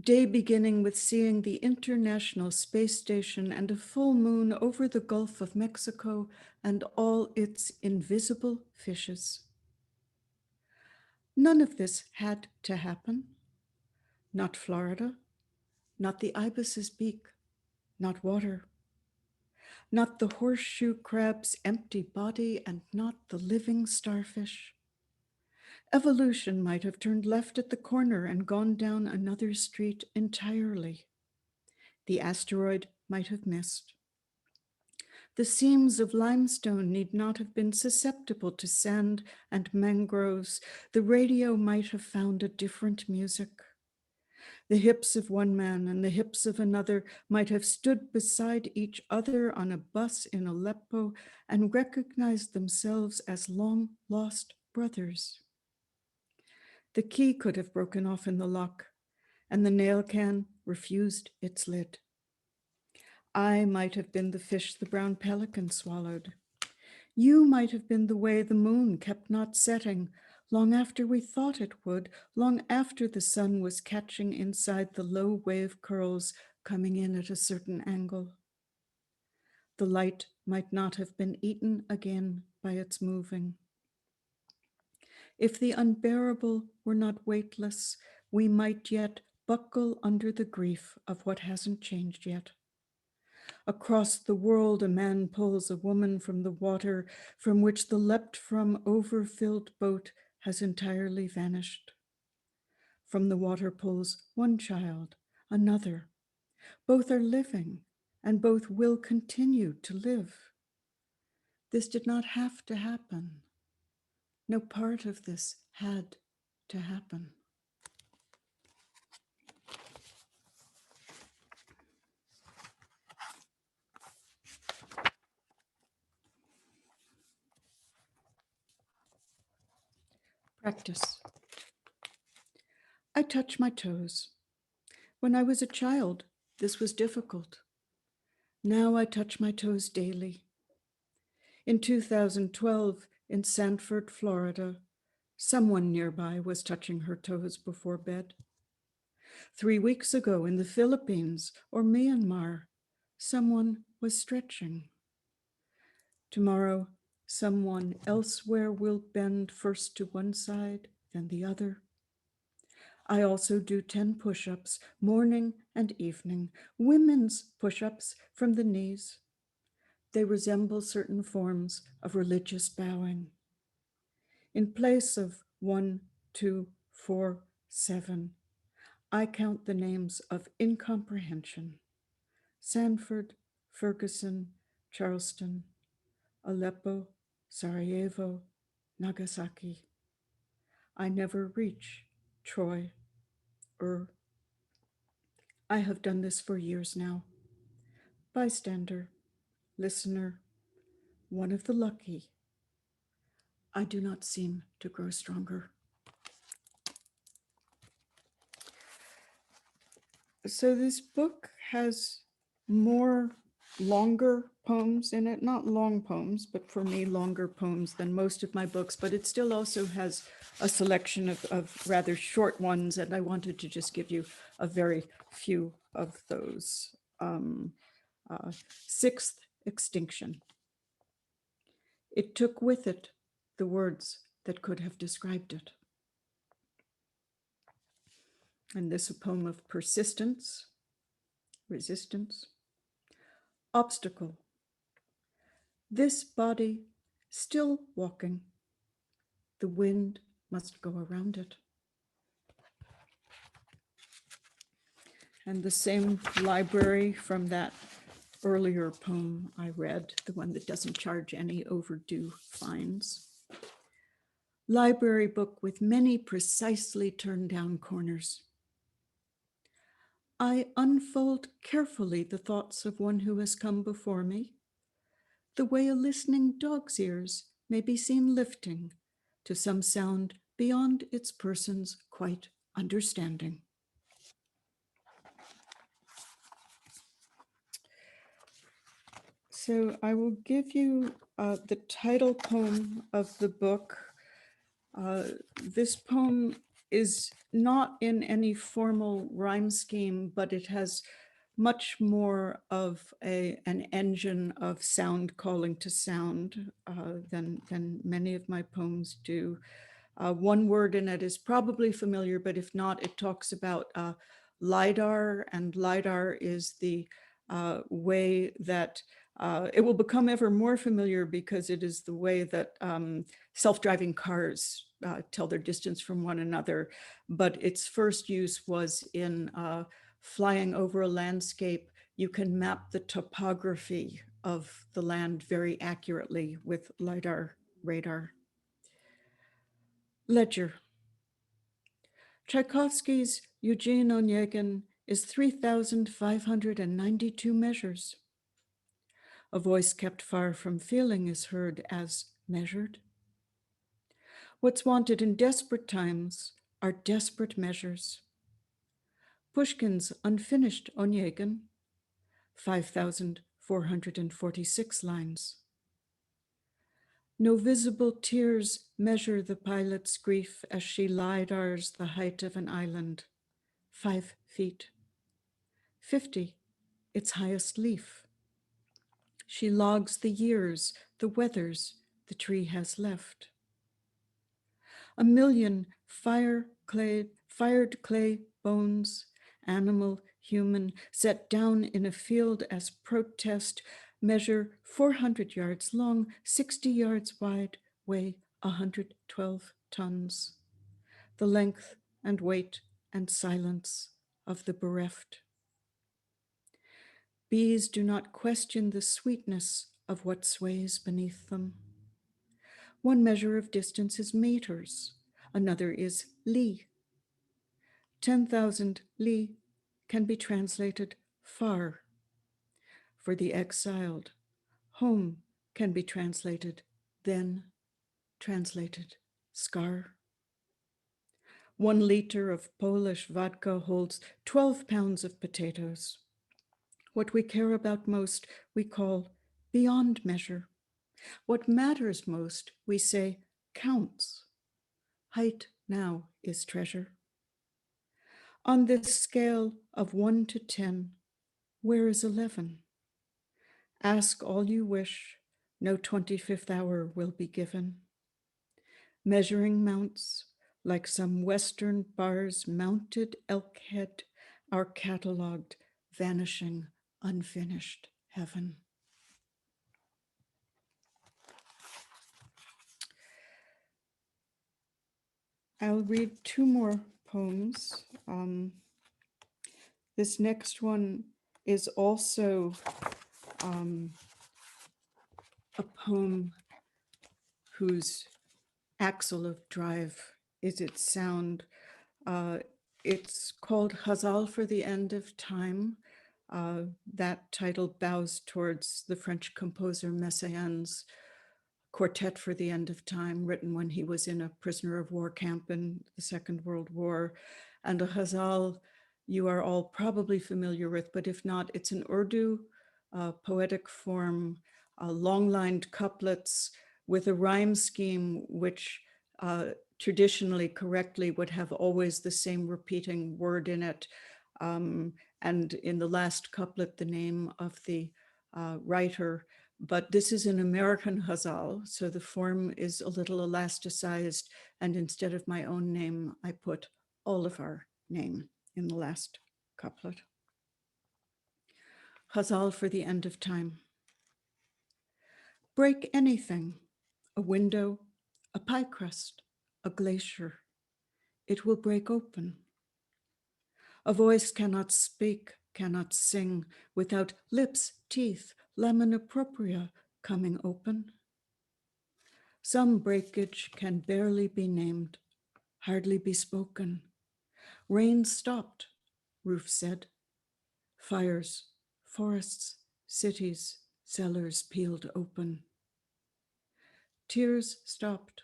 Day beginning with seeing the International Space Station and a full moon over the Gulf of Mexico and all its invisible fishes. None of this had to happen. Not Florida, not the ibis's beak, not water, not the horseshoe crab's empty body, and not the living starfish. Evolution might have turned left at the corner and gone down another street entirely. The asteroid might have missed. The seams of limestone need not have been susceptible to sand and mangroves. The radio might have found a different music. The hips of one man and the hips of another might have stood beside each other on a bus in Aleppo and recognized themselves as long-lost brothers. The key could have broken off in the lock, and the nail can refused its lid. I might have been the fish the brown pelican swallowed. You might have been the way the moon kept not setting, long after we thought it would, long after the sun was catching inside the low wave curls coming in at a certain angle. The light might not have been eaten again by its moving. If the unbearable were not weightless, we might yet buckle under the grief of what hasn't changed yet. Across the world, a man pulls a woman from the water from which the leapt from overfilled boat has entirely vanished. From the water pulls one child, another. Both are living and both will continue to live. This did not have to happen. No part of this had to happen. Practice. I touch my toes. When I was a child, this was difficult. Now I touch my toes daily. In 2012, in Sanford, Florida, someone nearby was touching her toes before bed. 3 weeks ago in the Philippines or Myanmar, someone was stretching. Tomorrow, someone elsewhere will bend first to one side, then the other. I also do 10 push-ups, morning and evening, women's push-ups from the knees. They resemble certain forms of religious bowing. In place of 1, 2, 4, 7, I count the names of incomprehension: Sanford, Ferguson, Charleston, Aleppo, Sarajevo, Nagasaki. I never reach Troy. I have done this for years now. Bystander, listener, one of the lucky. I do not seem to grow stronger. So this book has more longer poems in it, not long poems, but for me, longer poems than most of my books, but it still also has a selection of rather short ones, and I wanted to just give you a very few of those. Sixth Extinction. It took with it the words that could have described it. And this a poem of persistence, resistance, obstacle. This body still walking. The wind must go around it. And the same library from that earlier poem I read, the one that doesn't charge any overdue fines. Library book with many precisely turned down corners. I unfold carefully the thoughts of one who has come before me, the way a listening dog's ears may be seen lifting to some sound beyond its person's quite understanding. So I will give you the title poem of the book. This poem is not in any formal rhyme scheme, but it has much more of an engine of sound calling to sound than many of my poems do. One word in it is probably familiar, but if not, it talks about LIDAR, and LIDAR is the way that it will become ever more familiar because it is the way that self-driving cars tell their distance from one another. But its first use was in flying over a landscape. You can map the topography of the land very accurately with LIDAR radar. Ledger. Tchaikovsky's Eugene Onegin is 3,592 measures. A voice kept far from feeling is heard as measured. What's wanted in desperate times are desperate measures. Pushkin's unfinished Onegin, 5,446 lines. No visible tears measure the pilot's grief as she lidars the height of an island, 5 feet. 50, its highest leaf. She logs the years, the weathers the tree has left. A million fired clay bones, animal, human, set down in a field as protest, measure 400 yards long, 60 yards wide, weigh 112 tons. The length and weight and silence of the bereft. Bees do not question the sweetness of what sways beneath them. One measure of distance is meters, another is li. 10,000 li can be translated far. For the exiled, home can be translated then, translated scar. 1 liter of Polish vodka holds 12 pounds of potatoes. What we care about most, we call beyond measure. What matters most, we say, counts. Height now is treasure. On this scale of 1 to 10, where is 11? Ask all you wish, no 25th hour will be given. Measuring mounts, like some Western bar's mounted elk head, are cataloged, vanishing, unfinished heaven. I'll read two more poems. This next one is also a poem whose axle of drive is its sound. It's called Ghazal for the End of Time. That title bows towards the French composer Messiaen's Quartet for the End of Time, written when he was in a prisoner of war camp in the Second World War. And a ghazal you are all probably familiar with, but if not, it's an Urdu poetic form, long-lined couplets with a rhyme scheme which traditionally correctly would have always the same repeating word in it. And in the last couplet, the name of the writer. But this is an American ghazal, so the form is a little elasticized, and instead of my own name, I put Oliver name in the last couplet. Ghazal for the End of Time. Break anything, a window, a pie crust, a glacier. It will break open. A voice cannot speak, cannot sing without lips, teeth, lamina propria coming open. Some breakage can barely be named, hardly be spoken. Rain stopped, roof said. Fires, forests, cities, cellars peeled open. Tears stopped,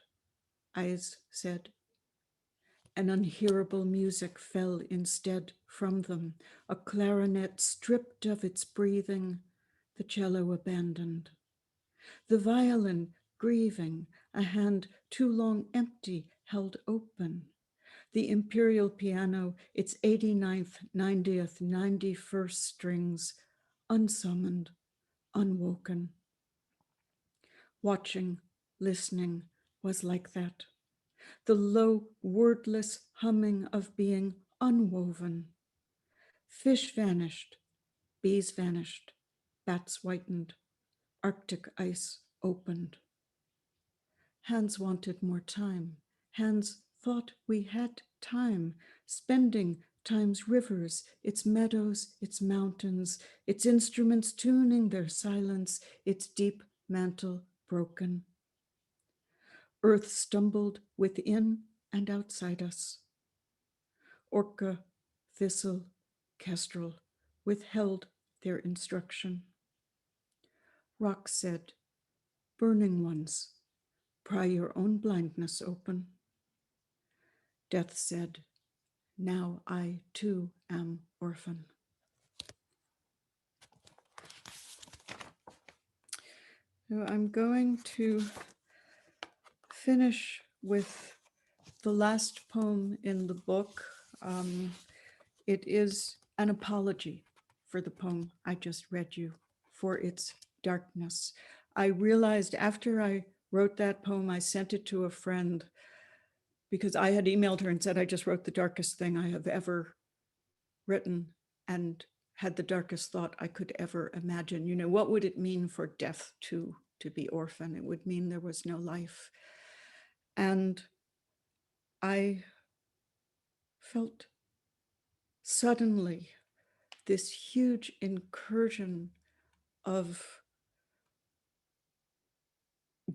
eyes said. An unhearable music fell instead from them, a clarinet stripped of its breathing, the cello abandoned. The violin grieving, a hand too long empty held open. The imperial piano, its 89th, 90th, 91st strings, unsummoned, unwoken. Watching, listening was like that. The low, wordless humming of being unwoven. Fish vanished, bees vanished, bats whitened, Arctic ice opened. Hands wanted more time. Hands thought we had time, spending time's rivers, its meadows, its mountains, its instruments tuning their silence, its deep mantle broken. Earth stumbled within and outside us. Orca, thistle, kestrel withheld their instruction. Rock said, burning ones, pry your own blindness open. Death said, now I too am orphan. So I'm going to finish with the last poem in the book. It is an apology for the poem I just read you, for its darkness. I realized after I wrote that poem, I sent it to a friend because I had emailed her and said, I just wrote the darkest thing I have ever written and had the darkest thought I could ever imagine. You know, what would it mean for death to be orphan? It would mean there was no life. And I felt suddenly this huge incursion of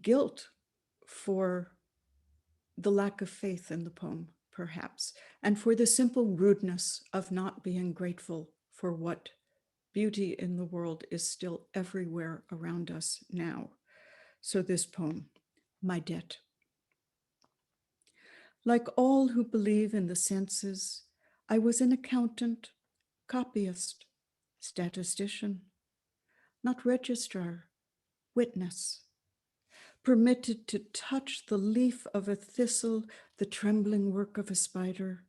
guilt for the lack of faith in the poem, perhaps, and for the simple rudeness of not being grateful for what beauty in the world is still everywhere around us now. So this poem, My Debt. Like all who believe in the senses, I was an accountant, copyist, statistician, not registrar, witness, permitted to touch the leaf of a thistle, the trembling work of a spider,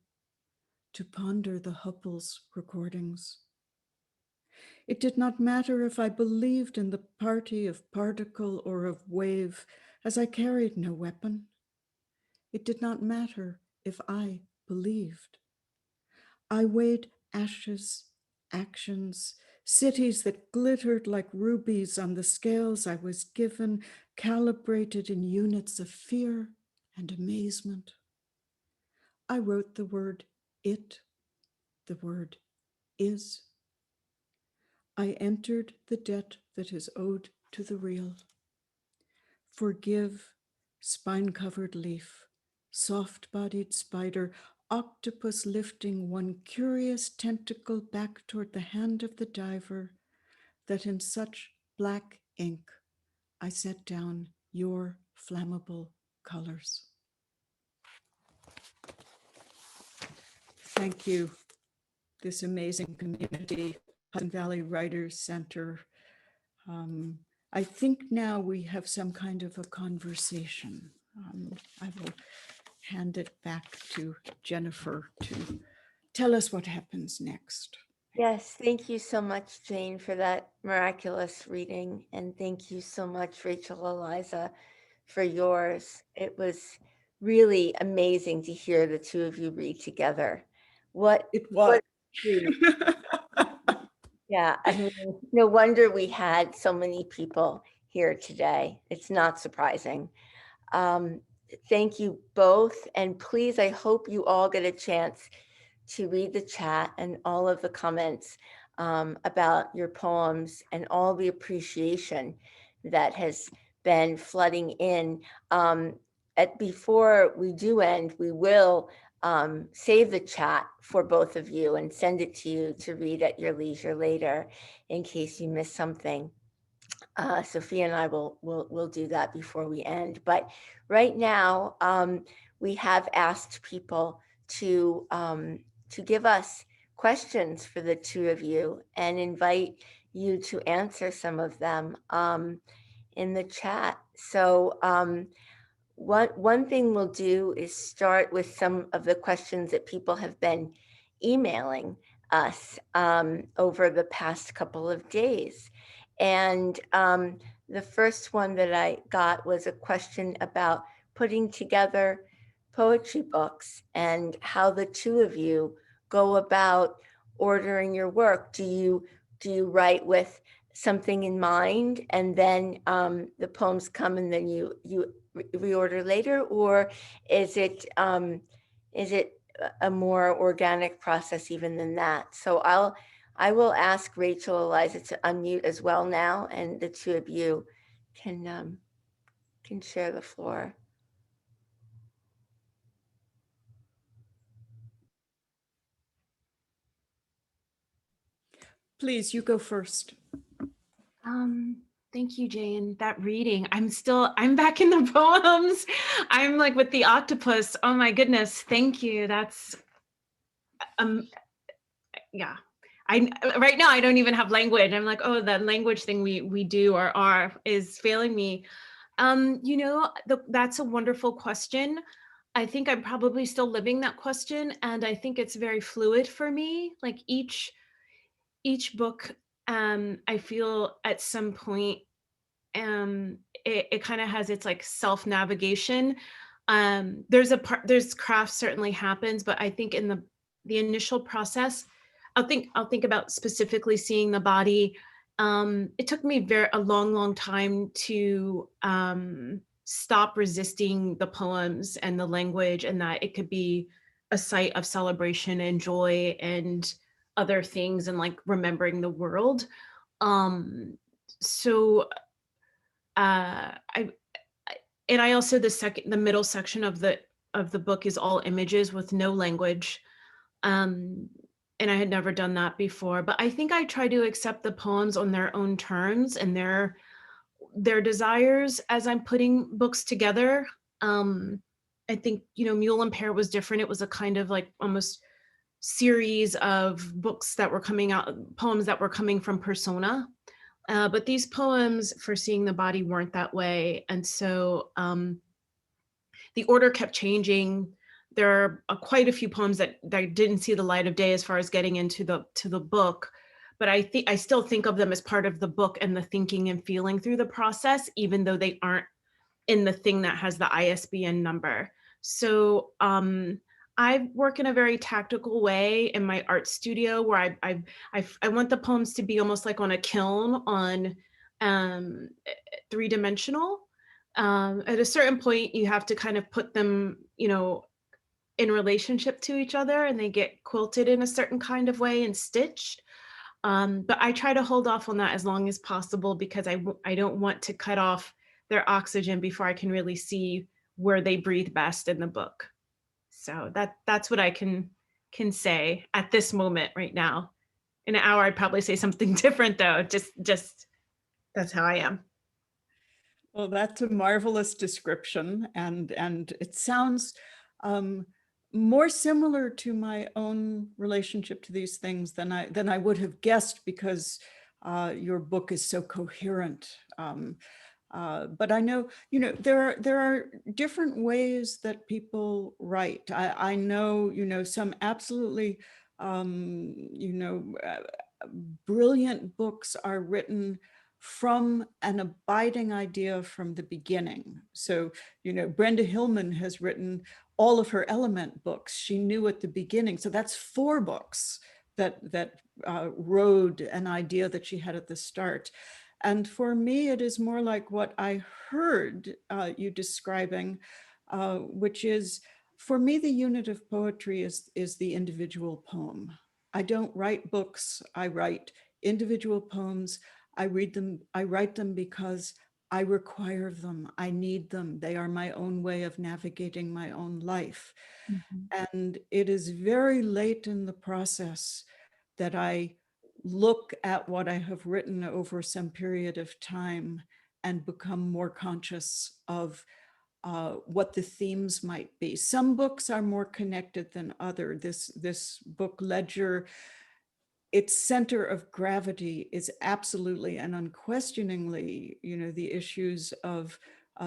to ponder the Hupple's recordings. It did not matter if I believed in the party of particle or of wave, as I carried no weapon. It did not matter if I believed. I weighed ashes, actions, cities that glittered like rubies on the scales I was given, calibrated in units of fear and amazement. I wrote the word it, the word is. I entered the debt that is owed to the real. Forgive, spine-covered leaf, soft-bodied spider, octopus lifting one curious tentacle back toward the hand of the diver, that in such black ink I set down your flammable colors. Thank you, this amazing community, Hudson Valley Writers Center. I think now we have some kind of a conversation. I will hand it back to Jennifer to tell us what happens next. Yes, thank you so much, Jane, for that miraculous reading. And thank you so much, Rachel, Eliza, for yours. It was really amazing to hear the two of you read together. It was. Yeah, I mean, no wonder we had so many people here today. It's not surprising. Thank you both. And please, I hope you all get a chance to read the chat and all of the comments about your poems and all the appreciation that has been flooding in. Before we do end, we will save the chat for both of you and send it to you to read at your leisure later in case you miss something. Sophia and I will do that before we end. But right now, we have asked people to give us questions for the two of you and invite you to answer some of them in the chat. So one thing we'll do is start with some of the questions that people have been emailing us over the past couple of days. And the first one that I got was a question about putting together poetry books and how the two of you go about ordering your work. Do you write with something in mind and then the poems come and then you reorder later, or is it a more organic process even than that? So I will ask Rachel, Eliza to unmute as well now, and the two of you can share the floor. Please, you go first. Thank you, Jane. That reading, I'm back in the poems. I'm like with the octopus. Oh my goodness. Thank you. That's, yeah. Right now I don't even have language. I'm like, oh, that language thing we do or are is failing me. You know, that's a wonderful question. I think I'm probably still living that question, and I think it's very fluid for me. Like each book, I feel at some point, it kind of has its like self-navigation. There's craft certainly happens, but I think in the initial process, I'll think about specifically seeing the body. It took me a long time to stop resisting the poems and the language, and that it could be a site of celebration and joy and other things, and like remembering the world. So I also, the middle section of the book is all images with no language. And I had never done that before, but I think I try to accept the poems on their own terms and their desires as I'm putting books together. I think, Mule and Pear was different. It was a kind of like almost series of books that were coming out, poems that were coming from persona. But these poems for Seeing the Body weren't that way. And so the order kept changing. there are quite a few poems that didn't see the light of day as far as getting into the book, but I still think of them as part of the book and the thinking and feeling through the process, even though they aren't in the thing that has the ISBN number. So I work in a very tactical way in my art studio where I want the poems to be almost like on a kiln on 3-dimensional. At a certain point, you have to kind of put them, in relationship to each other, and they get quilted in a certain kind of way and stitched. But I try to hold off on that as long as possible because I don't want to cut off their oxygen before I can really see where they breathe best in the book. So that's what I can say at this moment right now. In an hour, I'd probably say something different though. Just that's how I am. Well, that's a marvelous description, and it sounds more similar to my own relationship to these things than I would have guessed, because your book is so coherent. But I know, there are different ways that people write. I know, some absolutely, brilliant books are written from an abiding idea from the beginning. So, Brenda Hillman has written all of her Element books. She knew at the beginning. So that's 4 books that rode an idea that she had at the start. And for me, it is more like what I heard you describing, which is, for me, the unit of poetry is the individual poem. I don't write books. I write individual poems. I write them because I require them. I need them. They are my own way of navigating my own life. And it is very late in the process that I look at what I have written over some period of time and become more conscious of what the themes might be. Some books are more connected than other. This book, Ledger, its center of gravity is absolutely and unquestioningly, the issues of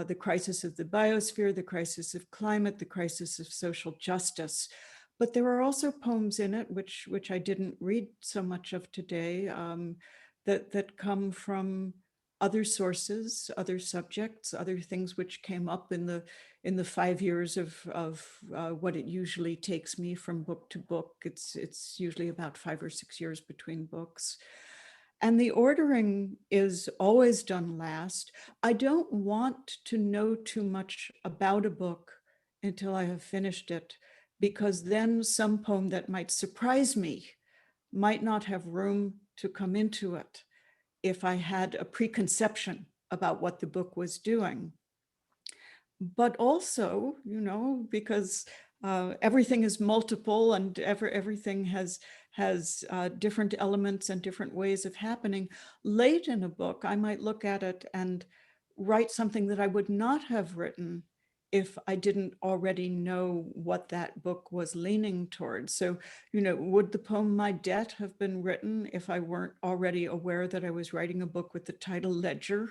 the crisis of the biosphere, the crisis of climate, the crisis of social justice. But there are also poems in it, which I didn't read so much of today, that come from other sources, other subjects, other things which came up in the 5 years of what it usually takes me from book to book. It's usually about 5 or 6 years between books. And the ordering is always done last. I don't want to know too much about a book until I have finished it, because then some poem that might surprise me might not have room to come into it if I had a preconception about what the book was doing. But also, because everything is multiple and everything has different elements and different ways of happening. Late in a book, I might look at it and write something that I would not have written if I didn't already know what that book was leaning towards. So, would the poem My Debt have been written if I weren't already aware that I was writing a book with the title Ledger?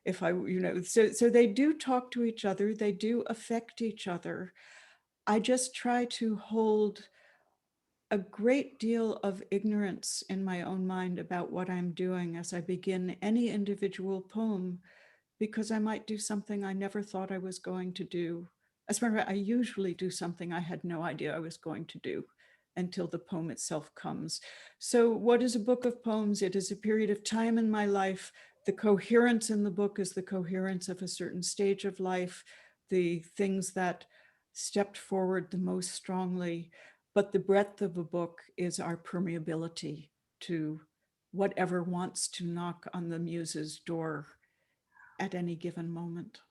If I, so they do talk to each other, they do affect each other. I just try to hold a great deal of ignorance in my own mind about what I'm doing as I begin any individual poem, because I might do something I never thought I was going to do. As a matter of fact, I usually do something I had no idea I was going to do until the poem itself comes. So what is a book of poems? It is a period of time in my life. The coherence in the book is the coherence of a certain stage of life, the things that stepped forward the most strongly. But the breadth of a book is our permeability to whatever wants to knock on the muse's door at any given moment.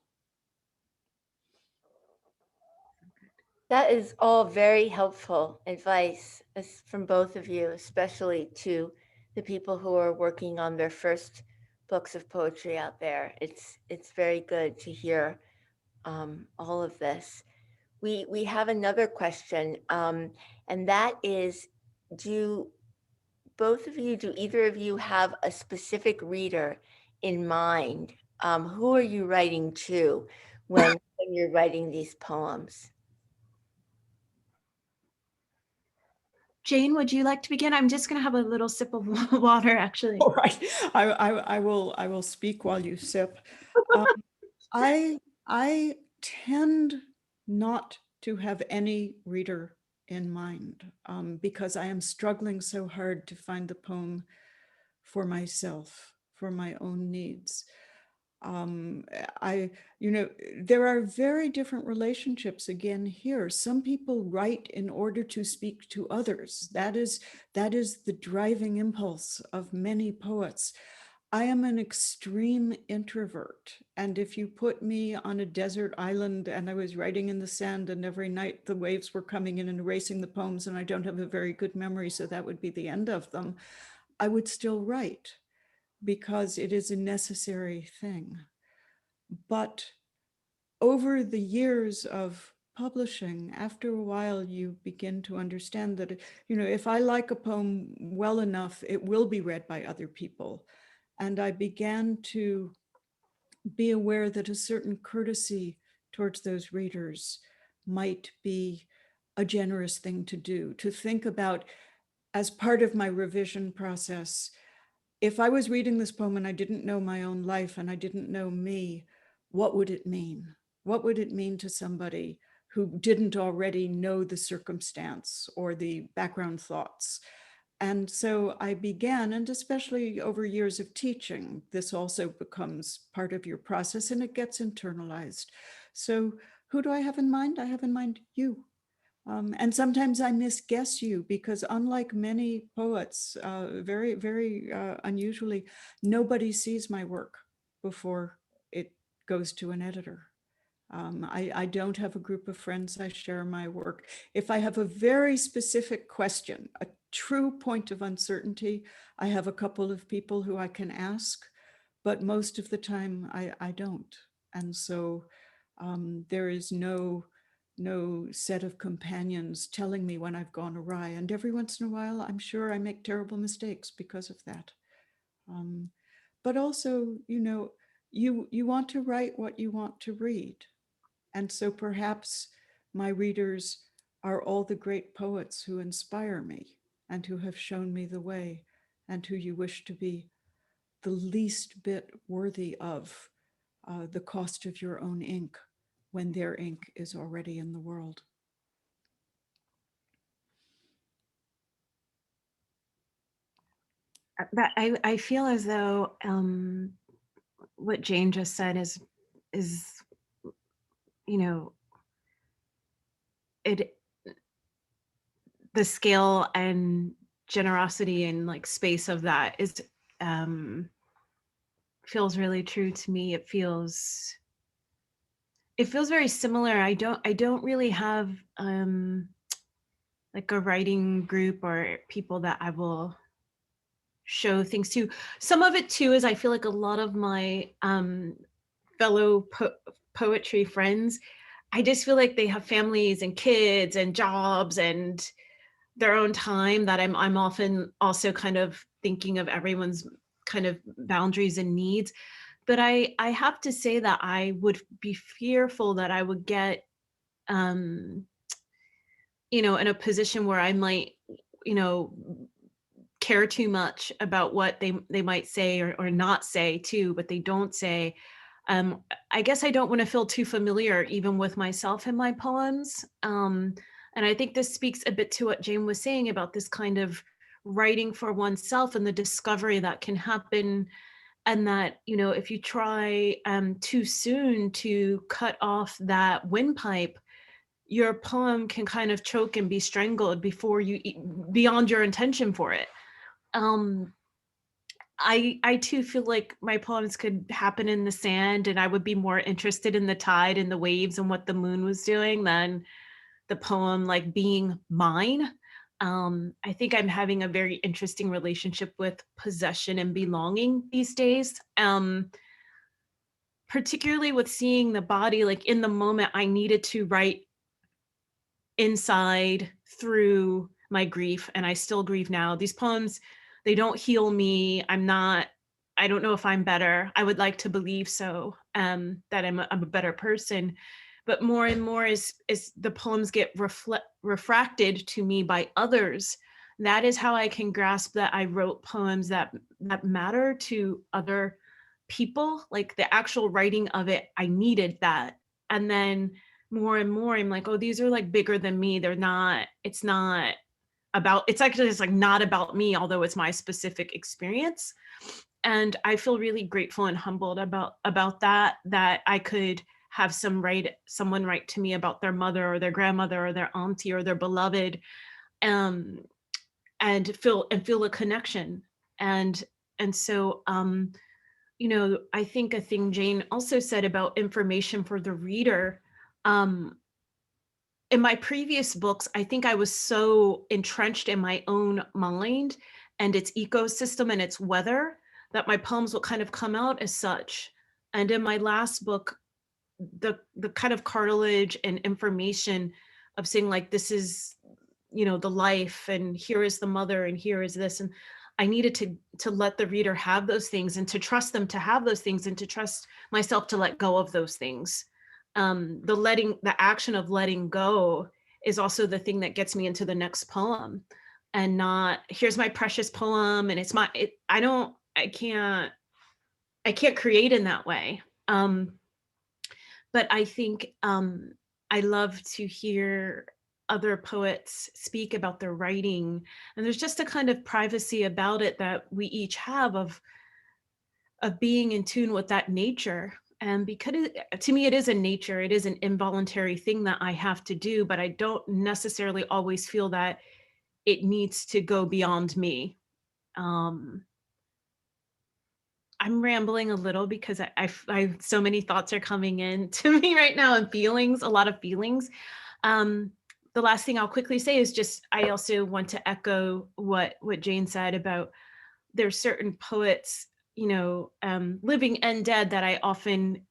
That is all very helpful advice from both of you, especially to the people who are working on their first books of poetry out there. It's very good to hear all of this. We have another question, and that is, do either of you have a specific reader in mind? Who are you writing to when you're writing these poems? Jane, would you like to begin? I'm just going to have a little sip of water, actually. All right, I will speak while you sip. I tend not to have any reader in mind because I am struggling so hard to find the poem for myself, for my own needs. I, there are very different relationships again here. Some people write in order to speak to others. That is the driving impulse of many poets. I am an extreme introvert. And if you put me on a desert island and I was writing in the sand and every night the waves were coming in and erasing the poems and I don't have a very good memory, so that would be the end of them, I would still write because it is a necessary thing. But over the years of publishing, after a while, you begin to understand that, if I like a poem well enough, it will be read by other people. And I began to be aware that a certain courtesy towards those readers might be a generous thing to do, to think about as part of my revision process. If I was reading this poem and I didn't know my own life and I didn't know me, what would it mean? What would it mean to somebody who didn't already know the circumstance or the background thoughts? And so I began, and especially over years of teaching, this also becomes part of your process and it gets internalized. So who do I have in mind? I have in mind you. And sometimes I misguess you because unlike many poets, very, very unusually, nobody sees my work before it goes to an editor. I don't have a group of friends I share my work. If I have a very specific question, a true point of uncertainty, I have a couple of people who I can ask, but most of the time I don't. And so there is no set of companions telling me when I've gone awry. And every once in a while, I'm sure I make terrible mistakes because of that. But also, you want to write what you want to read. And so perhaps my readers are all the great poets who inspire me and who have shown me the way and who you wish to be the least bit worthy of the cost of your own ink when their ink is already in the world. But I feel as though what Jane just said is it, the scale and generosity and like space of that is feels really true to me. It feels very similar. I don't really have like a writing group or people that I will show things to. Some of it too is I feel like a lot of my fellow poetry friends, I just feel like they have families and kids and jobs and their own time, that I'm often also kind of thinking of everyone's kind of boundaries and needs. But I have to say that I would be fearful that I would get in a position where I might care too much about what they might say or not say too, but they don't say. I guess I don't want to feel too familiar even with myself in my poems. And I think this speaks a bit to what Jane was saying about this kind of writing for oneself and the discovery that can happen. And that, if you try too soon to cut off that windpipe, your poem can kind of choke and be strangled before beyond your intention for it. I too feel like my poems could happen in the sand and I would be more interested in the tide and the waves and what the moon was doing than the poem like being mine. I think I'm having a very interesting relationship with possession and belonging these days. Particularly with seeing the body, like in the moment I needed to write inside through my grief, and I still grieve now. These poems, they don't heal me. I don't know if I'm better. I would like to believe so, that I'm a better person. But more and more as the poems get refracted to me by others, that is how I can grasp that I wrote poems that matter to other people. Like the actual writing of it, I needed that. And then more and more, I'm like, oh, these are like bigger than me. They're not, it's not about, it's actually just like not about me, although it's my specific experience. And I feel really grateful and humbled about that, that I could have someone write to me about their mother or their grandmother or their auntie or their beloved, um, and feel a connection. And so you know, I think a thing Jane also said about information for the reader, um, in my previous books, I think I was so entrenched in my own mind and its ecosystem and its weather that my poems would kind of come out as such. And in my last book, the kind of cartilage and information of saying like, this is, you know, the life, and here is the mother, and here is this, and I needed to let the reader have those things, and to trust them to have those things, and to trust myself to let go of those things. The action of letting go is also the thing that gets me into the next poem, and not, here's my precious poem and it's I can't create in that way. But I think I love to hear other poets speak about their writing, and there's just a kind of privacy about it that we each have of being in tune with that nature. And because to me it is a nature, it is an involuntary thing that I have to do, but I don't necessarily always feel that it needs to go beyond me. um I'm rambling a little because so many thoughts are coming in to me right now, and feelings, a lot of feelings. Um, the last thing I'll quickly say is just, I also want to echo what Jane said about, there's certain poets, you know, living and dead, that I often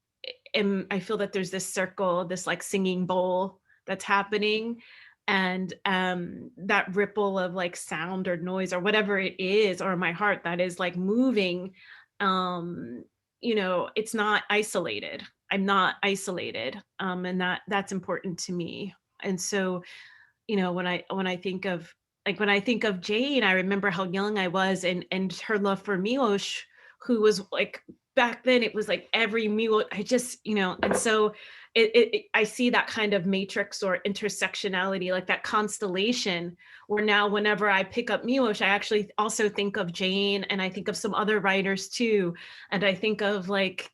I feel that there's this circle, this like singing bowl that's happening. And that ripple of like sound or noise or whatever it is, or my heart that is like moving, um, you know, it's not isolated. I'm not isolated. And that's important to me. And so, you know, when I think of, like, when I think of Jane, I remember how young I was, and her love for Milos, who was like, back then it was like every Milos, I just, you know, and so I see that kind of matrix or intersectionality, like that constellation, where now whenever I pick up Milos, I actually also think of Jane, and I think of some other writers too. And I think of like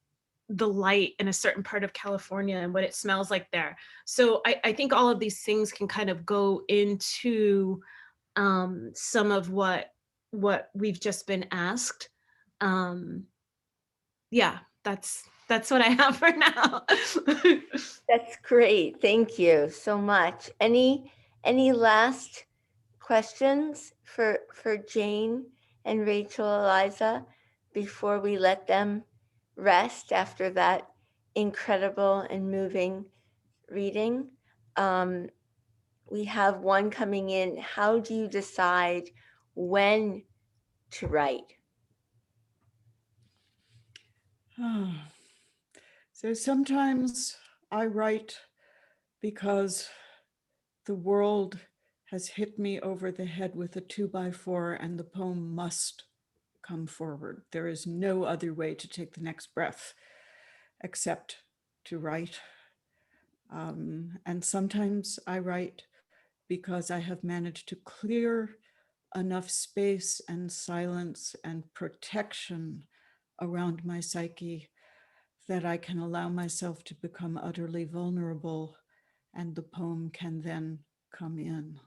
the light in a certain part of California and what it smells like there. So I think all of these things can kind of go into some of what we've just been asked. Um, yeah, that's what I have for now. That's great. Thank you so much. Any last questions for Jane and Rachel, Eliza, before we let them rest after that incredible and moving reading? We have one coming in. How do you decide when to write? So sometimes I write because the world has hit me over the head with a 2x4 and the poem must come forward. There is no other way to take the next breath except to write. And sometimes I write because I have managed to clear enough space and silence and protection around my psyche that I can allow myself to become utterly vulnerable, and the poem can then come in.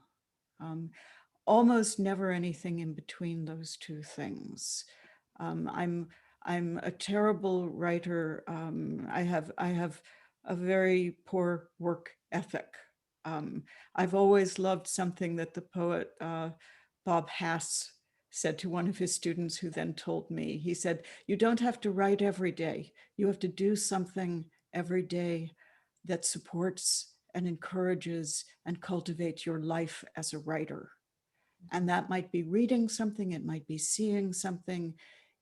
Almost never anything in between those two things. I'm a terrible writer. I have a very poor work ethic. I've always loved something that the poet Bob Hass said to one of his students, who then told me, he said, you don't have to write every day. You have to do something every day that supports and encourages and cultivates your life as a writer. And that might be reading something, it might be seeing something,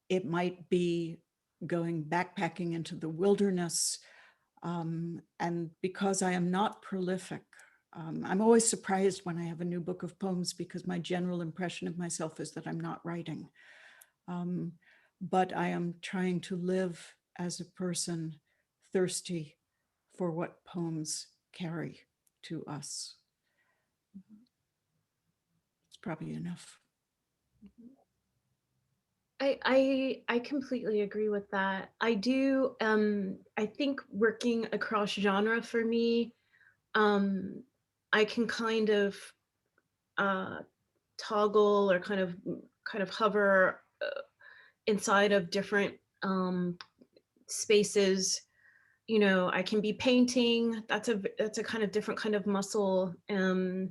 it might be going backpacking into the wilderness. And because I am not prolific, I'm always surprised when I have a new book of poems because my general impression of myself is that I'm not writing. But I am trying to live as a person thirsty for what poems carry to us. It's probably enough. I completely agree with that. I do, I think working across genre for me, I can kind of toggle or kind of hover inside of different spaces. You know, I can be painting. That's a kind of different kind of muscle than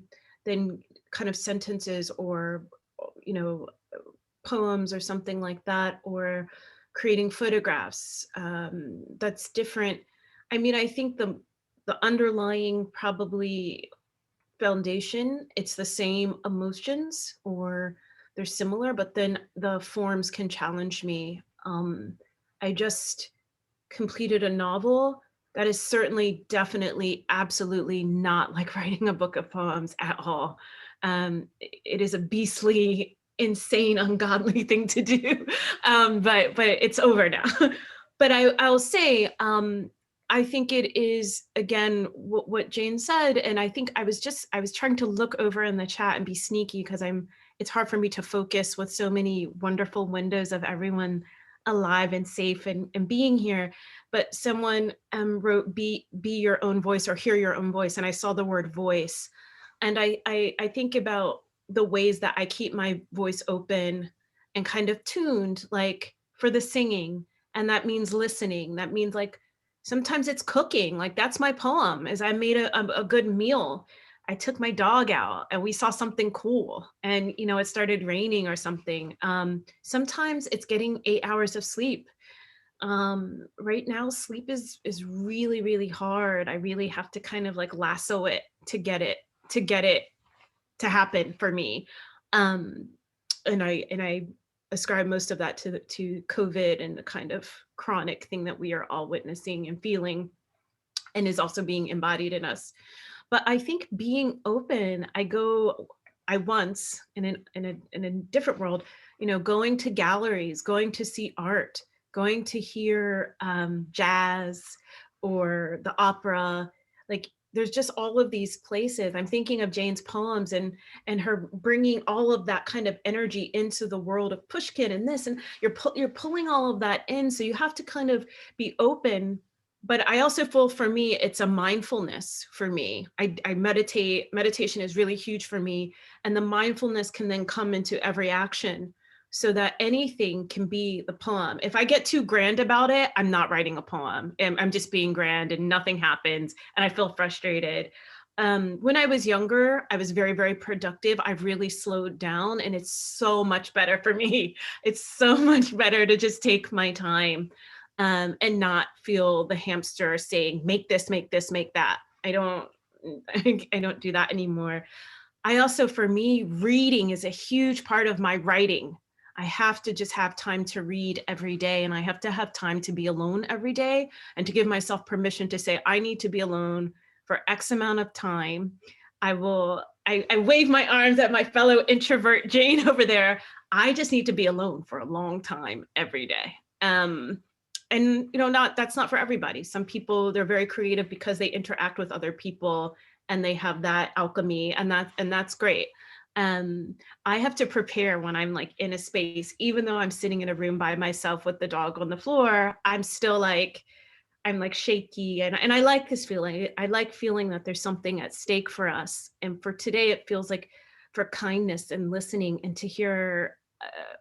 kind of sentences or, you know, poems or something like that, or creating photographs. That's different. I mean, I think the underlying probably foundation, it's the same emotions or they're similar, but then the forms can challenge me. I just completed a novel that is certainly, definitely, absolutely not like writing a book of poems at all. It is a beastly, insane, ungodly thing to do, but it's over now. But I'll say, I think it is, again, what Jane said, and I think I was trying to look over in the chat and be sneaky because it's hard for me to focus with so many wonderful windows of everyone alive and safe and being here. But someone wrote, be your own voice or hear your own voice. And I saw the word voice. And I think about the ways that I keep my voice open and kind of tuned, like for the singing. And that means listening. That means like, sometimes it's cooking. Like that's my poem, is I made a good meal. I took my dog out and we saw something cool and, you know, it started raining or something. Sometimes it's getting 8 hours of sleep. Right now, sleep is really, really hard. I really have to kind of like lasso it to get it to happen for me. And I ascribe most of that to COVID and the kind of chronic thing that we are all witnessing and feeling, and is also being embodied in us. But I think being open, I once in a different world, you know, going to galleries, going to see art, going to hear jazz or the opera, like there's just all of these places. I'm thinking of Jane's poems and her bringing all of that kind of energy into the world of Pushkin and this, and you're pulling all of that in. So you have to kind of be open. But I also feel, for me, it's a mindfulness for me. I meditate. Meditation is really huge for me. And the mindfulness can then come into every action so that anything can be the poem. If I get too grand about it, I'm not writing a poem. I'm just being grand and nothing happens and I feel frustrated. When I was younger, I was very, very productive. I've really slowed down and it's so much better for me. It's so much better to just take my time. And not feel the hamster saying, make this, make this, make that. I don't do that anymore. I also, for me, reading is a huge part of my writing. I have to just have time to read every day, and I have to have time to be alone every day and to give myself permission to say, I need to be alone for X amount of time. I wave my arms at my fellow introvert Jane over there. I just need to be alone for a long time every day. And you know, that's not for everybody. Some people, they're very creative because they interact with other people and they have that alchemy, and that's great. I have to prepare when I'm like in a space, even though I'm sitting in a room by myself with the dog on the floor, I'm still like, I'm like shaky, and I like this feeling. I like feeling that there's something at stake for us. And for today, it feels like for kindness and listening and to hear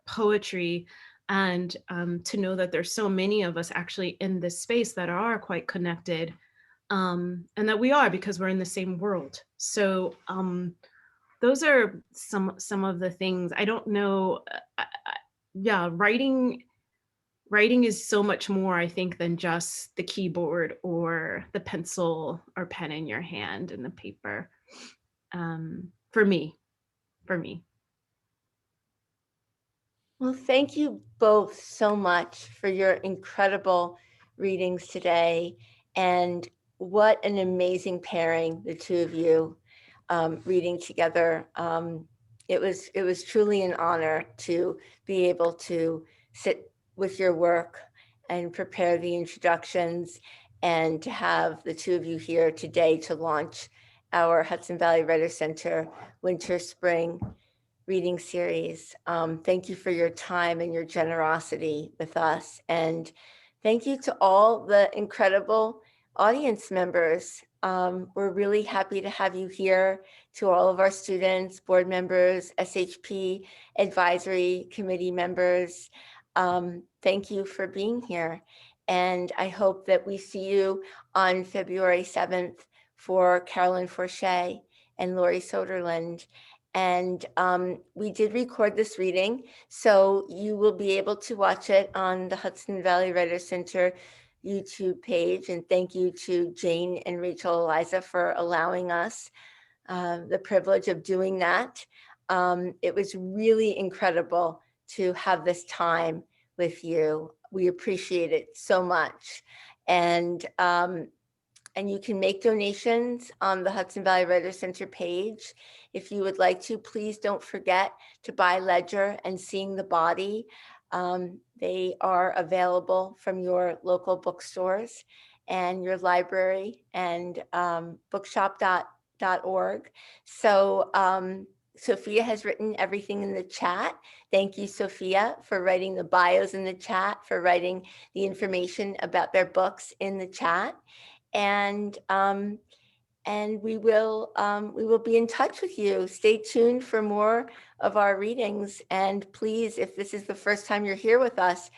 poetry, and to know that there's so many of us actually in this space that are quite connected, and that we are, because we're in the same world. So those are some of the things. I don't know. Yeah, writing is so much more, I think, than just the keyboard or the pencil or pen in your hand and the paper. For me. Well, thank you both so much for your incredible readings today. And what an amazing pairing, the two of you. reading together. It was truly an honor to be able to sit with your work and prepare the introductions, and to have the two of you here today to launch our Hudson Valley Writer Center Winter Spring reading series. Thank you for your time and your generosity with us. And thank you to all the incredible audience members. We're really happy to have you here, to all of our students, board members, SHP advisory committee members. Thank you for being here. And I hope that we see you on February 7th for Carolyn Forche and Lori Soderland. And we did record this reading, so you will be able to watch it on the Hudson Valley Writer Center YouTube page. And thank you to Jane and Rachel Eliza for allowing us the privilege of doing that. It was really incredible to have this time with you. We appreciate it so much. And you can make donations on the Hudson Valley Writer Center page. If you would like to, please don't forget to buy Ledger and Seeing the Body. They are available from your local bookstores and your library and bookshop.org. So Sophia has written everything in the chat. Thank you, Sophia, for writing the bios in the chat, for writing the information about their books in the chat. And we will be in touch with you. Stay tuned for more of our readings. And please, if this is the first time you're here with us,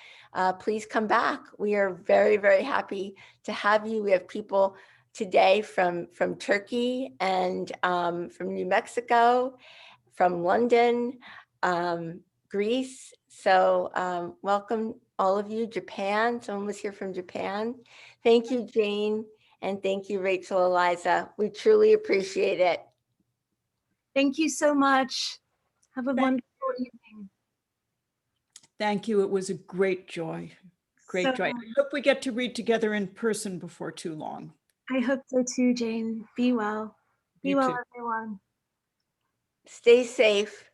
please come back. We are very, very happy to have you. We have people today from Turkey and from New Mexico, from London, Greece. So welcome all of you. Japan, someone was here from Japan. Thank you, Jane. And thank you, Rachel, Eliza. We truly appreciate it. Thank you so much. Have a wonderful evening. Thank you. It was a great joy. Great joy. I hope we get to read together in person before too long. I hope so too, Jane. Be well. Be You well, too. everyone. Stay safe.